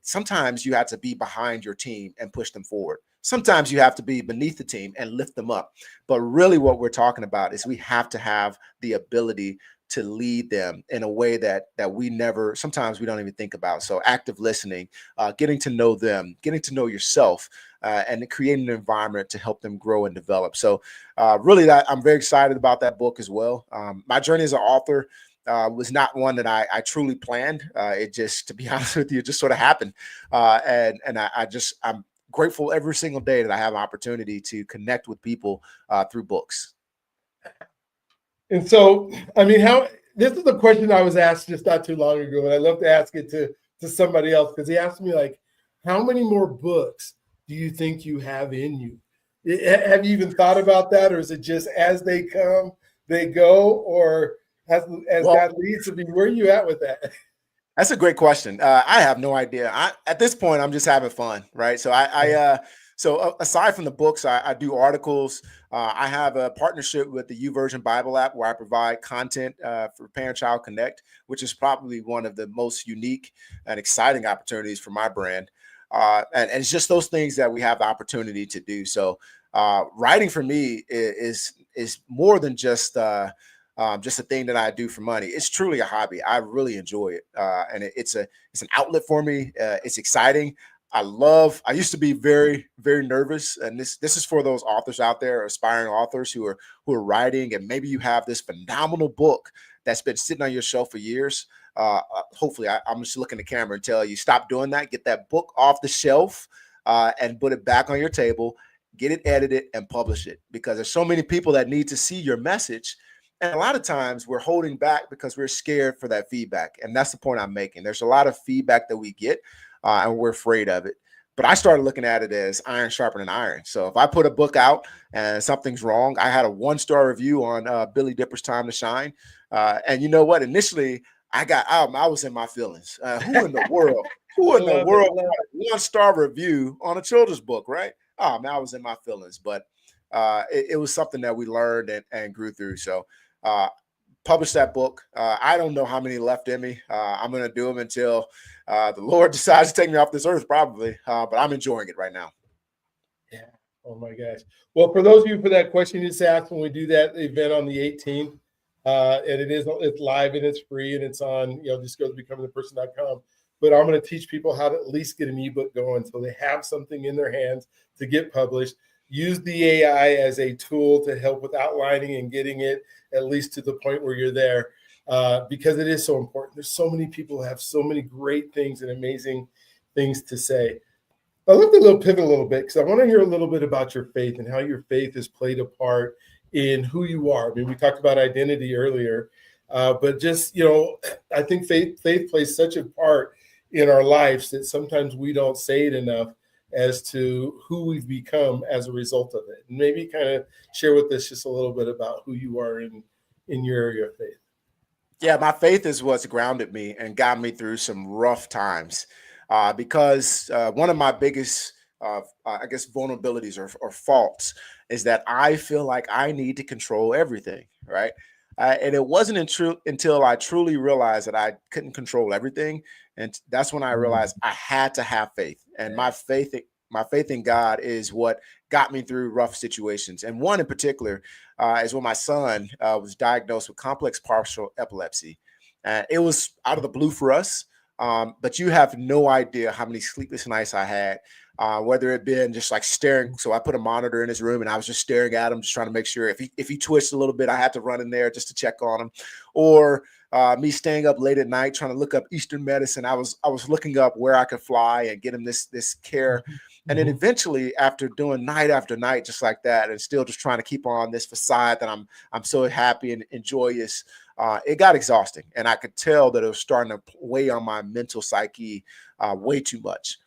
sometimes you have to be behind your team and push them forward. Sometimes you have to be beneath the team and lift them up. But really what we're talking about is we have to have the ability to lead them in a way that sometimes we don't even think about. So active listening, getting to know them, getting to know yourself, and creating an environment to help them grow and develop. So really I'm very excited about that book as well. My journey as an author was not one that I truly planned. It just, to be honest with you, it just sort of happened. I'm grateful every single day that I have an opportunity to connect with people through books. And so, I mean, this is a question I was asked just not too long ago, and I love to ask it to somebody else, because he asked me, like, how many more books do you think you have in you? Have you even thought about that, or is it just as they come, they go, or as God leads? I mean, where are you at with that? That's a great question. I have no idea. At this point, I'm just having fun, right? So So aside from the books, I do articles. I have a partnership with the YouVersion Bible app where I provide content for Parent-Child Connect, which is probably one of the most unique and exciting opportunities for my brand. And it's just those things that we have the opportunity to do. So writing for me is more than just a thing that I do for money. It's truly a hobby. I really enjoy it. And it's an outlet for me. It's exciting. I used to be very, very nervous. And this is for those authors out there, aspiring authors who are writing, and maybe you have this phenomenal book that's been sitting on your shelf for years. Hopefully I'm just looking at the camera and tell you, stop doing that. Get that book off the shelf and put it back on your table, get it edited and publish it, because there's so many people that need to see your message. And a lot of times we're holding back because we're scared for that feedback. And that's the point I'm making. There's a lot of feedback that we get and we're afraid of it. But I started looking at it as iron sharpening iron. So if I put a book out and something's wrong, I had a 1-star review on Billy Dipper's Time to Shine. And you know what? Initially, I was in my feelings. Who in the world got a 1-star review on a children's book, right? Oh, man, I was in my feelings. But it was something that we learned and grew through. So publish that book. I don't know how many left in me. I'm going to do them until the Lord decides to take me off this earth, probably. But I'm enjoying it right now. Yeah. Oh my gosh. Well, for those of you for that question you just asked, when we do that event on the 18th, and it's live and it's free and it's on, just go to becomingtheperson.com. But I'm going to teach people how to at least get an ebook going so they have something in their hands to get published. Use the AI as a tool to help with outlining and getting it at least to the point where you're there, because it is so important. There's so many people who have so many great things and amazing things to say. I'd like to pivot a little bit, because I want to hear a little bit about your faith and how your faith has played a part in who you are. I mean, we talked about identity earlier, but just, I think faith plays such a part in our lives that sometimes we don't say it enough as to who we've become as a result of it. And maybe kind of share with us just a little bit about who you are in your area of faith. Yeah, my faith is what's grounded me and got me through some rough times, because one of my biggest, vulnerabilities or faults is that I feel like I need to control everything, right? And it wasn't until I truly realized that I couldn't control everything. And that's when I realized I had to have faith. And my faith in God is what got me through rough situations. And one in particular is when my son was diagnosed with complex partial epilepsy. It was out of the blue for us. But you have no idea how many sleepless nights I had, whether it been just like staring. So I put a monitor in his room and I was just staring at him, just trying to make sure if he twitched a little bit, I had to run in there just to check on him. Or me staying up late at night trying to look up Eastern medicine. I was looking up where I could fly and get him this care. And then eventually, after doing night after night just like that, and still just trying to keep on this facade that I'm so happy and joyous, it got exhausting. And I could tell that it was starting to weigh on my mental psyche way too much.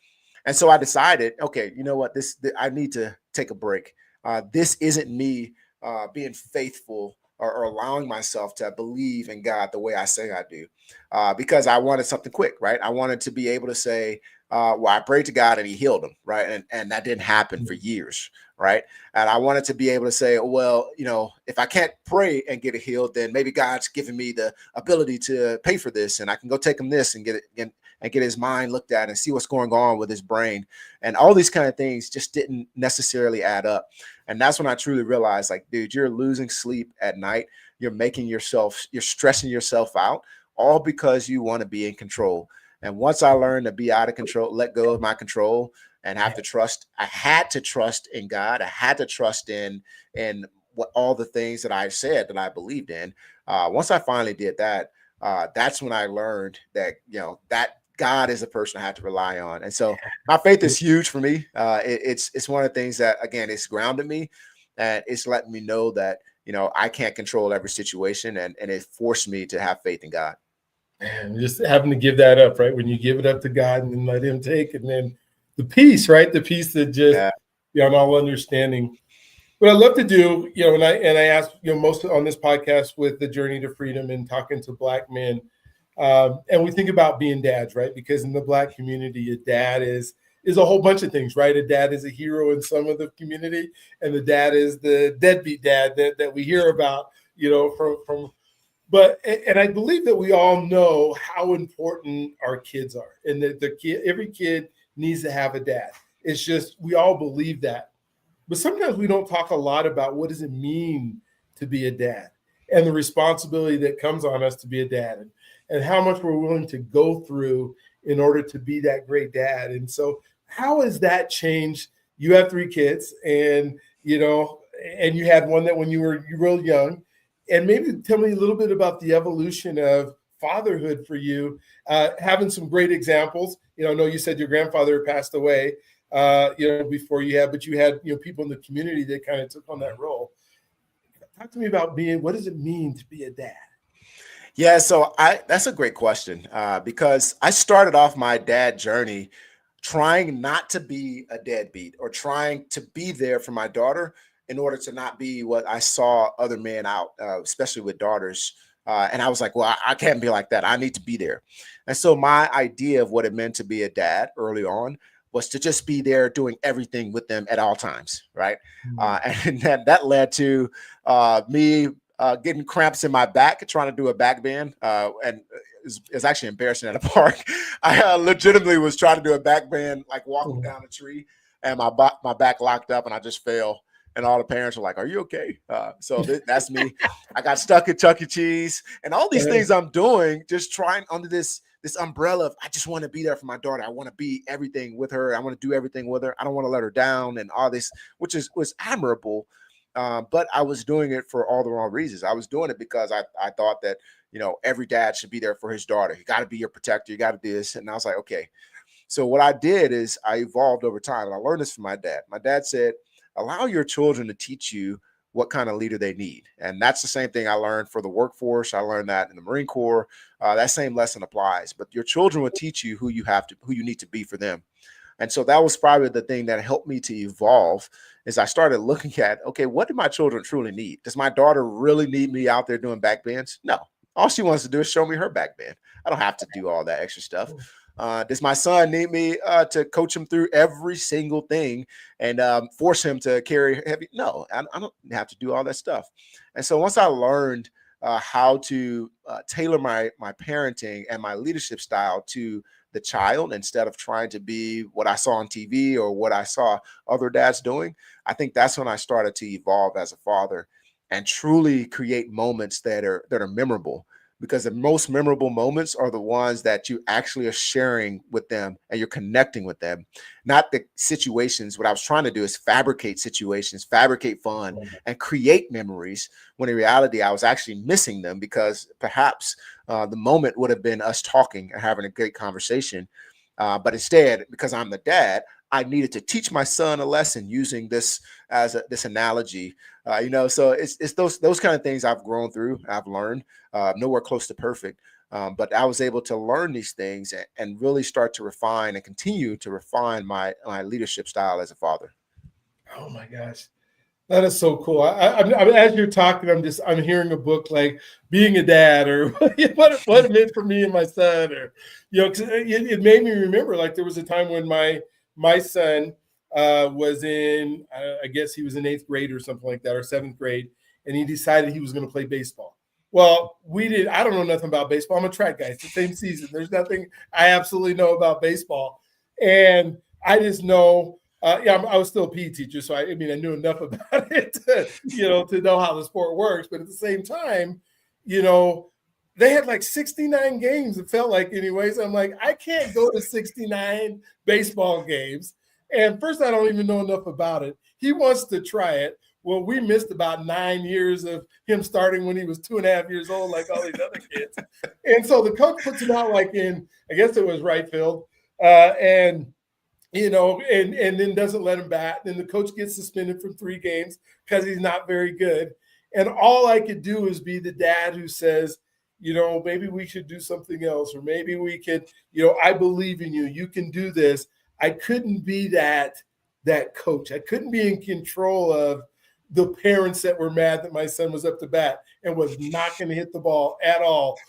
And so I decided, okay, you know what, I need to take a break. This isn't me being faithful or allowing myself to believe in God the way I say I do. because I wanted something quick, right? I wanted to be able to say, well, I prayed to God and he healed him, right? And that didn't happen for years, right? And I wanted to be able to say, well, if I can't pray and get it healed, then maybe God's given me the ability to pay for this, and I can go take him this and get it and get his mind looked at and see what's going on with his brain. And all these kind of things just didn't necessarily add up. And that's when I truly realized, like, dude, you're losing sleep at night. You're stressing yourself out, all because you want to be in control. And once I learned to be out of control, let go of my control, and have to trust, I had to trust in God. I had to trust in what all the things that I said that I believed in. Once I finally did that, that's when I learned that, that God is the person I have to rely on. And so my faith is huge for me. It's one of the things that, again, it's grounded me, and it's letting me know that, I can't control every situation, and it forced me to have faith in God. And just having to give that up, right? When you give it up to God and then let him take, and then the peace, right? The peace that just beyond all understanding. What I love to do, and I ask, most on this podcast with the Journey to Freedom and talking to Black men, and we think about being dads, right? Because in the Black community, a dad is a whole bunch of things, right? A dad is a hero in some of the community, and the dad is the deadbeat dad that we hear about, from. But and I believe that we all know how important our kids are, and that every kid needs to have a dad. It's just we all believe that. But sometimes we don't talk a lot about what does it mean to be a dad, and the responsibility that comes on us to be a dad, and how much we're willing to go through in order to be that great dad. And so how has that changed? You have 3 kids, and and you had one that when you were real young. And maybe tell me a little bit about the evolution of fatherhood for you, having some great examples. I know you said your grandfather passed away, before you had, but you had, people in the community that kind of took on that role. Talk to me about what does it mean to be a dad? Yeah, so that's a great question, because I started off my dad journey trying not to be a deadbeat, or trying to be there for my daughter in order to not be what I saw other men out, especially with daughters. And I was like, well, I can't be like that. I need to be there. And so my idea of what it meant to be a dad early on was to just be there doing everything with them at all times, right? And that led to me getting cramps in my back trying to do a back bend. And it's actually embarrassing at a park. I legitimately was trying to do a back bend, like walking down a tree, and my back locked up, and I just fell. And all the parents were like, "Are you okay?" So that's me. I got stuck at Chuck E. Cheese, and all these things I'm doing, just trying under this umbrella of I just want to be there for my daughter. I want to be everything with her. I want to do everything with her. I don't want to let her down, and all this, which was admirable. But I was doing it for all the wrong reasons. I was doing it because I thought that, every dad should be there for his daughter. You got to be your protector. You got to do this. And I was like, okay. So what I did is I evolved over time, and I learned this from my dad. My dad said, allow your children to teach you what kind of leader they need. And that's the same thing I learned for the workforce. I learned that in the Marine Corps. That same lesson applies, but your children will teach you who you need to be for them. And so that was probably the thing that helped me to evolve, is I started looking at, okay, what do my children truly need? Does my daughter really need me out there doing back bends? No. All she wants to do is show me her back bend. I don't have to do all that extra stuff. Does my son need me to coach him through every single thing and force him to carry heavy? No, I don't have to do all that stuff. And so once I learned how to tailor my parenting and my leadership style to the child, instead of trying to be what I saw on TV or what I saw other dads doing, I think that's when I started to evolve as a father and truly create moments that are memorable. Because the most memorable moments are the ones that you actually are sharing with them and you're connecting with them, not the situations. What I was trying to do is fabricate situations, fabricate fun, and create memories, when in reality, I was actually missing them, because perhaps the moment would have been us talking and having a great conversation. But instead, because I'm the dad, I needed to teach my son a lesson using this as this analogy. So it's those kind of things I've grown through, I've learned, nowhere close to perfect. But I was able to learn these things and really start to refine and continue to refine my leadership style as a father. Oh my gosh. That is so cool. As you're talking, I'm hearing a book like Being a Dad, or what it meant for me and my son, or 'cause it made me remember, like, there was a time when my son was in, I guess he was in 8th grade or something like that, or 7th grade, and he decided he was going to play baseball. Well, I don't know nothing about baseball. I'm a track guy. It's the same season. There's nothing I absolutely know about baseball, and I just know. I was still a PE teacher, so I mean, I knew enough about it to know how the sport works. But at the same time, they had like 69 games, it felt like, anyways. I'm like, I can't go to 69 baseball games. And first, I don't even know enough about it. He wants to try it. Well, we missed about 9 years of him starting when he was 2.5 years old, like all these other kids. And so the coach puts him out like in, I guess it was right field. And then doesn't let him bat. Then the coach gets suspended from 3 games because he's not very good. And all I could do is be the dad who says, maybe we should do something else, or maybe we could, I believe in you. You can do this. I couldn't be that coach. I couldn't be in control of the parents that were mad that my son was up to bat and was not going to hit the ball at all.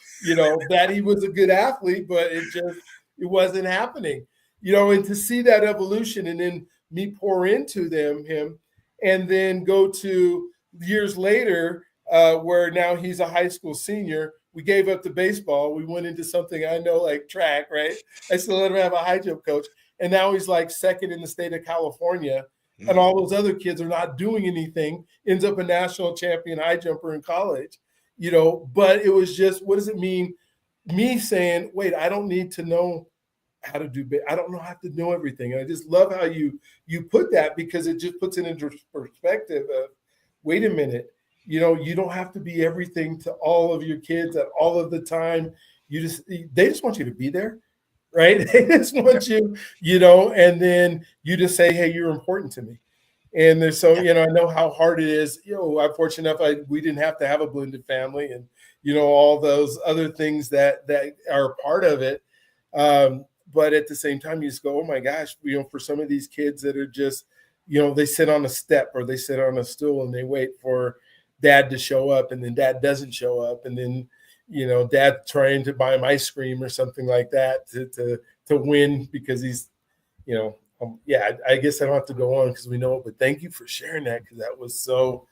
That he was a good athlete, but it wasn't happening. And to see that evolution, and then me pour into him, and then go to years later, where now he's a high school senior. We gave up the baseball. We went into something I know, like track, right? I still let him have a high jump coach. And now he's like 2nd in the state of California. Mm-hmm. And all those other kids are not doing anything, ends up a national champion high jumper in college, but it was just, what does it mean? Me saying, wait, I don't need to know how to do, I don't know how to know everything. And I just love how you put that, because it just puts it into perspective of, wait a minute, you don't have to be everything to all of your kids at all of the time. They just want you to be there, right? They just want you, and then you just say, hey, you're important to me. And there's I know how hard it is. I'm fortunate enough, we didn't have to have a blended family, and all those other things that are part of it. But at the same time, you just go, oh my gosh, for some of these kids that are just, they sit on a step or they sit on a stool and they wait for dad to show up, and then dad doesn't show up. And then, dad trying to buy him ice cream or something like that to win, because he's, I guess I don't have to go on because we know it, but thank you for sharing that, because that was so,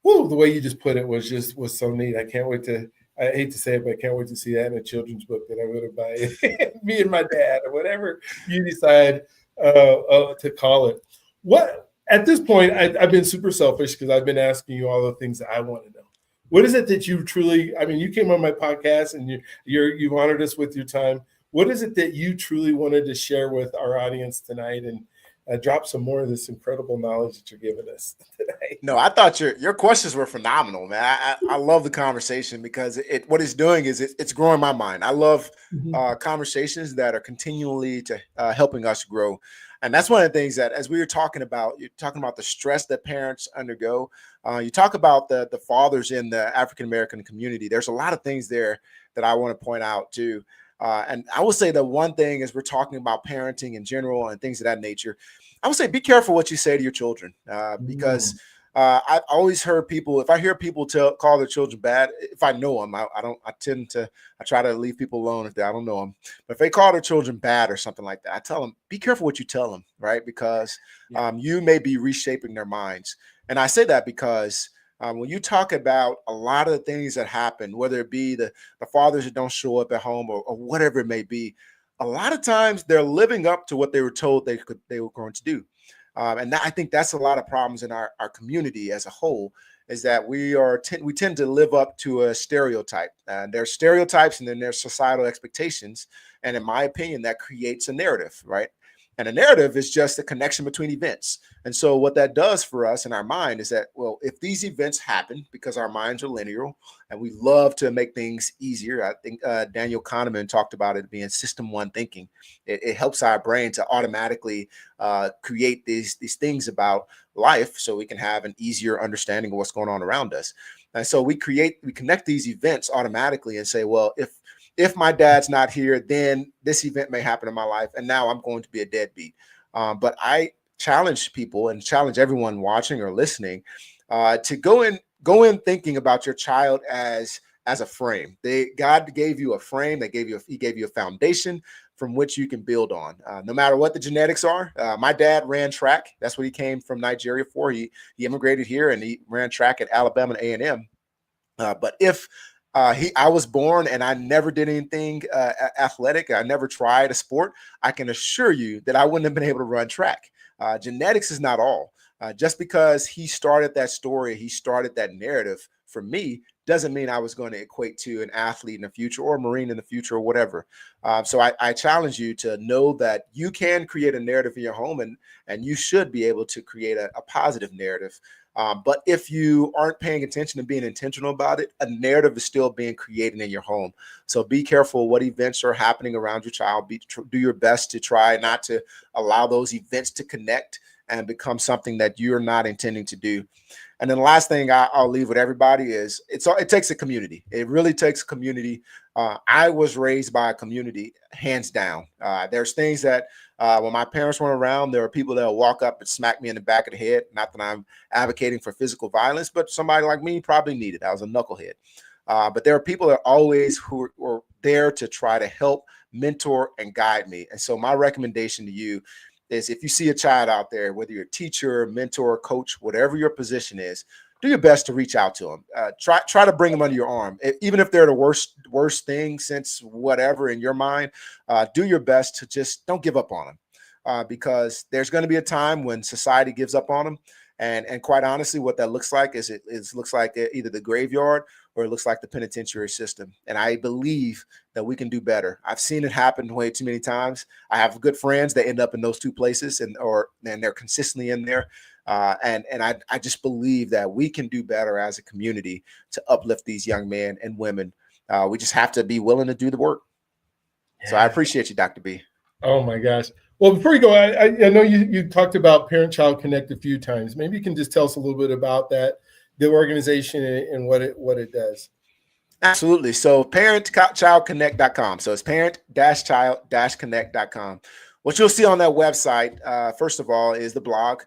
the way you just put it was so neat. I can't wait to, I hate to say it, but I can't wait to see that in a children's book that I'm going to buy, me and my dad, or whatever you decide to call it. What, at this point, I've been super selfish, because I've been asking you all the things that I want to know. What is it that you truly, you came on my podcast and you've honored us with your time. What is it that you truly wanted to share with our audience tonight, and drop some more of this incredible knowledge that you're giving us today? No, I thought your questions were phenomenal, man. I love the conversation, because what it's doing is it's growing my mind. I love conversations that are continually helping us grow. And that's one of the things that, as we were talking about, you're talking about the stress that parents undergo. You talk about the fathers in the African-American community. There's a lot of things there that I want to point out too. And I will say that one thing, as we're talking about parenting in general and things of that nature, I would say be careful what you say to your children, because I've always heard people, if I hear people call their children bad, if I know them, I try to leave people alone if I don't know them. But if they call their children bad or something like that, I tell them, be careful what you tell them, right? Because you may be reshaping their minds. And I say that because when you talk about a lot of the things that happen, whether it be the fathers that don't show up at home or whatever it may be, a lot of times they're living up to what they were told they were going to do. And I think that's a lot of problems in our community as a whole, is that we tend to live up to a stereotype. There's stereotypes, and then there's societal expectations. And in my opinion, that creates a narrative, right? And a narrative is just a connection between events. And so what that does for us in our mind is that, well, if these events happen, because our minds are linear and we love to make things easier. I think Daniel Kahneman talked about it being system one thinking. It helps our brain to automatically create these things about life, so we can have an easier understanding of what's going on around us. And so we connect these events automatically and say, well, if my dad's not here, then this event may happen in my life, and now I'm going to be a deadbeat. But I challenge people and challenge everyone watching or listening to go in thinking about your child as a frame. God gave you a frame. He gave you a foundation from which you can build on, no matter what the genetics are. My dad ran track. That's what he came from Nigeria for. He immigrated here and he ran track at Alabama A&M. But if I was born and I never did anything athletic, I never tried a sport, I can assure you that I wouldn't have been able to run track. Genetics is not all. Just because he started that story, he started that narrative for me, doesn't mean I was going to equate to an athlete in the future or a Marine in the future or whatever. So I challenge you to know that you can create a narrative in your home, and you should be able to create a positive narrative. But if you aren't paying attention and being intentional about it, a narrative is still being created in your home. So be careful what events are happening around your child. Do your best to try not to allow those events to connect and become something that you're not intending to do. And then the last thing I'll leave with everybody is it takes a community. It really takes a community. I was raised by a community, hands down. There's things that when my parents weren't around, there were people that will walk up and smack me in the back of the head. Not that I'm advocating for physical violence, but somebody like me probably needed it. I was a knucklehead. But there are people that always who were there to try to help, mentor, and guide me. And so my recommendation to you is, if you see a child out there, whether you're a teacher, mentor, coach, whatever your position is, do your best to reach out to them. Try to bring them under your arm, even if they're the worst thing since whatever in your mind. Do your best to just don't give up on them, because there's going to be a time when society gives up on them. And quite honestly, what that looks like is it looks like either the graveyard or it looks like the penitentiary system. And I believe that we can do better. I've seen it happen way too many times. I have good friends that end up in those two places, and they're consistently in there. And I just believe that we can do better as a community to uplift these young men and women. We just have to be willing to do the work. Yeah. So I appreciate you, Dr. B. Oh my gosh. Well, before you go, I know you talked about Parent-Child Connect a few times. Maybe you can just tell us a little bit about that, the organization, and what it does. Absolutely. So parent-child-connect.com. So it's parent-child-connect.com. What you'll see on that website, first of all, is the blog.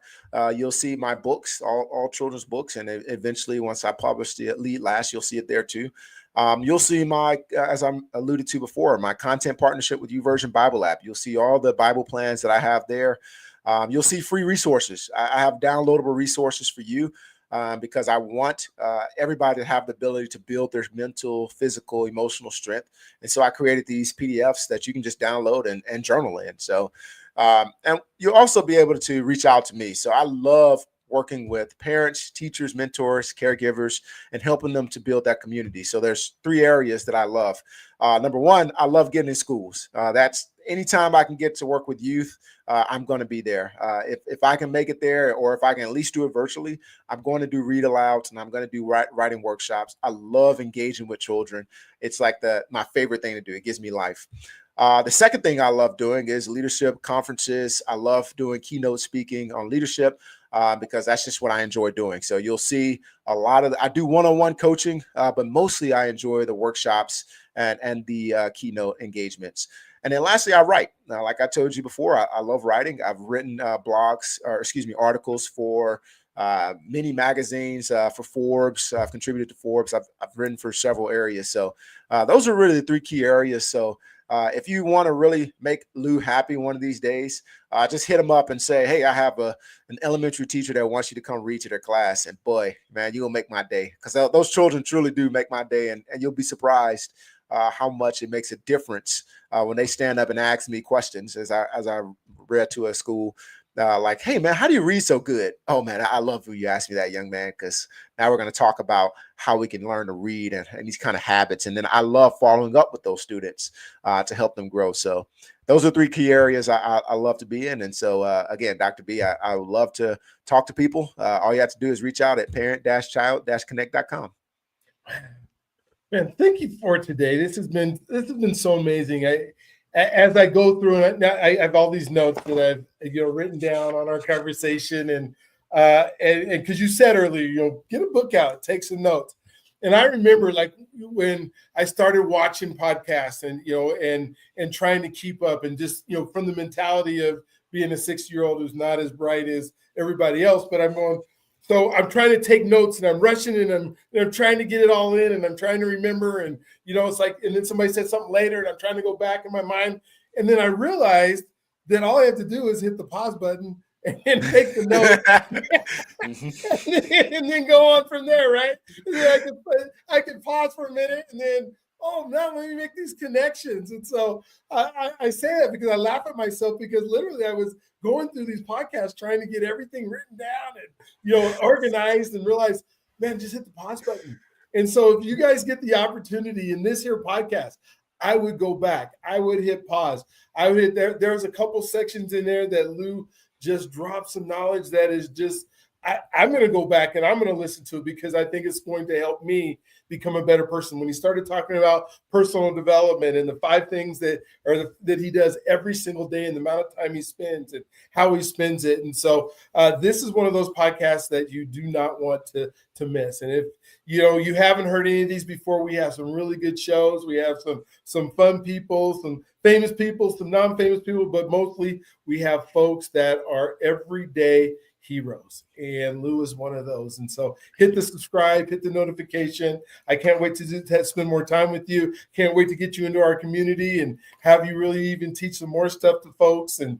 You'll see my books, all children's books, and eventually, once I publish the Lead Last, you'll see it there too. You'll see my, as I alluded to before, my content partnership with YouVersion Bible app. You'll see all the Bible plans that I have there. You'll see free resources. I have downloadable resources for you because I want everybody to have the ability to build their mental, physical, emotional strength. And so I created these PDFs that you can just download and journal in. So, and you'll also be able to reach out to me. So I love working with parents, teachers, mentors, caregivers, and helping them to build that community. So there's 3 areas that I love. Number one, I love getting in schools. That's anytime I can get to work with youth, I'm going to be there. If I can make it there, or if I can at least do it virtually, I'm going to do read alouds and I'm going to do writing workshops. I love engaging with children. It's like my favorite thing to do. It gives me life. The second thing I love doing is leadership conferences. I love doing keynote speaking on leadership because that's just what I enjoy doing. So you'll see a lot of I do one-on-one coaching, but mostly I enjoy the workshops and the keynote engagements. And then lastly, I write. Now, like I told you before, I love writing. I've written articles for many magazines, for Forbes. I've contributed to Forbes. I've written for several areas. So those are really the 3 key areas. So if you want to really make Lou happy one of these days, just hit him up and say, hey, I have an elementary teacher that wants you to come read to their class. And boy, man, you'll make my day, because those children truly do make my day. And you'll be surprised how much it makes a difference when they stand up and ask me questions, as I read to a school. Like, hey, man, how do you read so good? Oh, man, I love when you ask me that, young man, because now we're going to talk about how we can learn to read and these kind of habits. And then I love following up with those students to help them grow. So those are 3 key areas I love to be in. And so, again, Dr. B, I would love to talk to people. All you have to do is reach out at parent-child-connect.com. Man, thank you for today. This has been so amazing. As I go through it, now I have all these notes that I've written down on our conversation, and because you said earlier, get a book out, take some notes, And I remember like when I started watching podcasts and, and trying to keep up and just, from the mentality of being a 6-year-old who's not as bright as everybody else, but so I'm trying to take notes and I'm rushing and I'm trying to get it all in and I'm trying to remember. And, it's like, and then somebody said something later and I'm trying to go back in my mind. And then I realized that all I have to do is hit the pause button and take the note and then go on from there, right? And then I can pause for a minute and then, now let me make these connections. And so I say that because I laugh at myself because literally I was going through these podcasts trying to get everything written down and, organized and realize, man, just hit the pause button. And so if you guys get the opportunity in this here podcast, I would go back. I would hit pause. I would hit there was a couple sections in there that Lou just dropped some knowledge that is just, I'm going to go back and I'm going to listen to it because I think it's going to help me become a better person. When he started talking about personal development and the 5 things that he does every single day and the amount of time he spends and how he spends it. And so this is one of those podcasts that you do not want to miss. And if you haven't heard any of these before, we have some really good shows. We have some fun people, some famous people, some non-famous people, but mostly we have folks that are everyday heroes, and Lou is one of those. And so hit the subscribe, hit the notification. I can't wait to spend more time with you. Can't wait to get you into our community and have you really even teach some more stuff to folks. And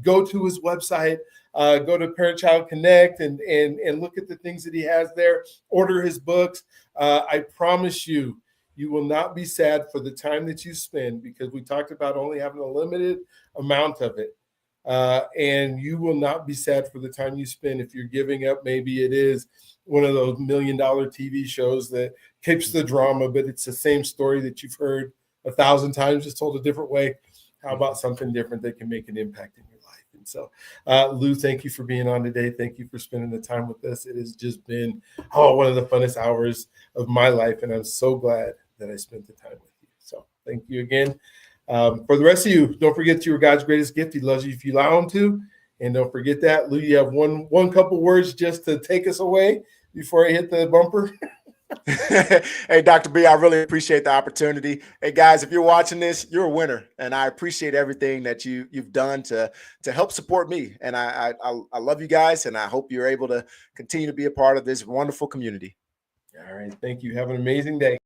go to his website, go to Parent Child Connect and look at the things that he has there. Order his books. I promise you, you will not be sad for the time that you spend because we talked about only having a limited amount of it. And you will not be sad for the time you spend if you're giving up. Maybe it is one of those $1 million TV shows that keeps the drama, but it's the same story that you've heard 1,000 times, just told a different way. How about something different that can make an impact in your life? And so, Lou, thank you for being on today. Thank you for spending the time with us. It has just been one of the funnest hours of my life, and I'm so glad that I spent the time with you. So thank you again. For the rest of you, don't forget you are God's greatest gift. He loves you if you allow him to. And don't forget that. Lou, you have one couple words just to take us away before I hit the bumper. Hey, Dr. B, I really appreciate the opportunity. Hey, guys, if you're watching this, you're a winner. And I appreciate everything that you've done to help support me. And I love you guys, and I hope you're able to continue to be a part of this wonderful community. All right. Thank you. Have an amazing day.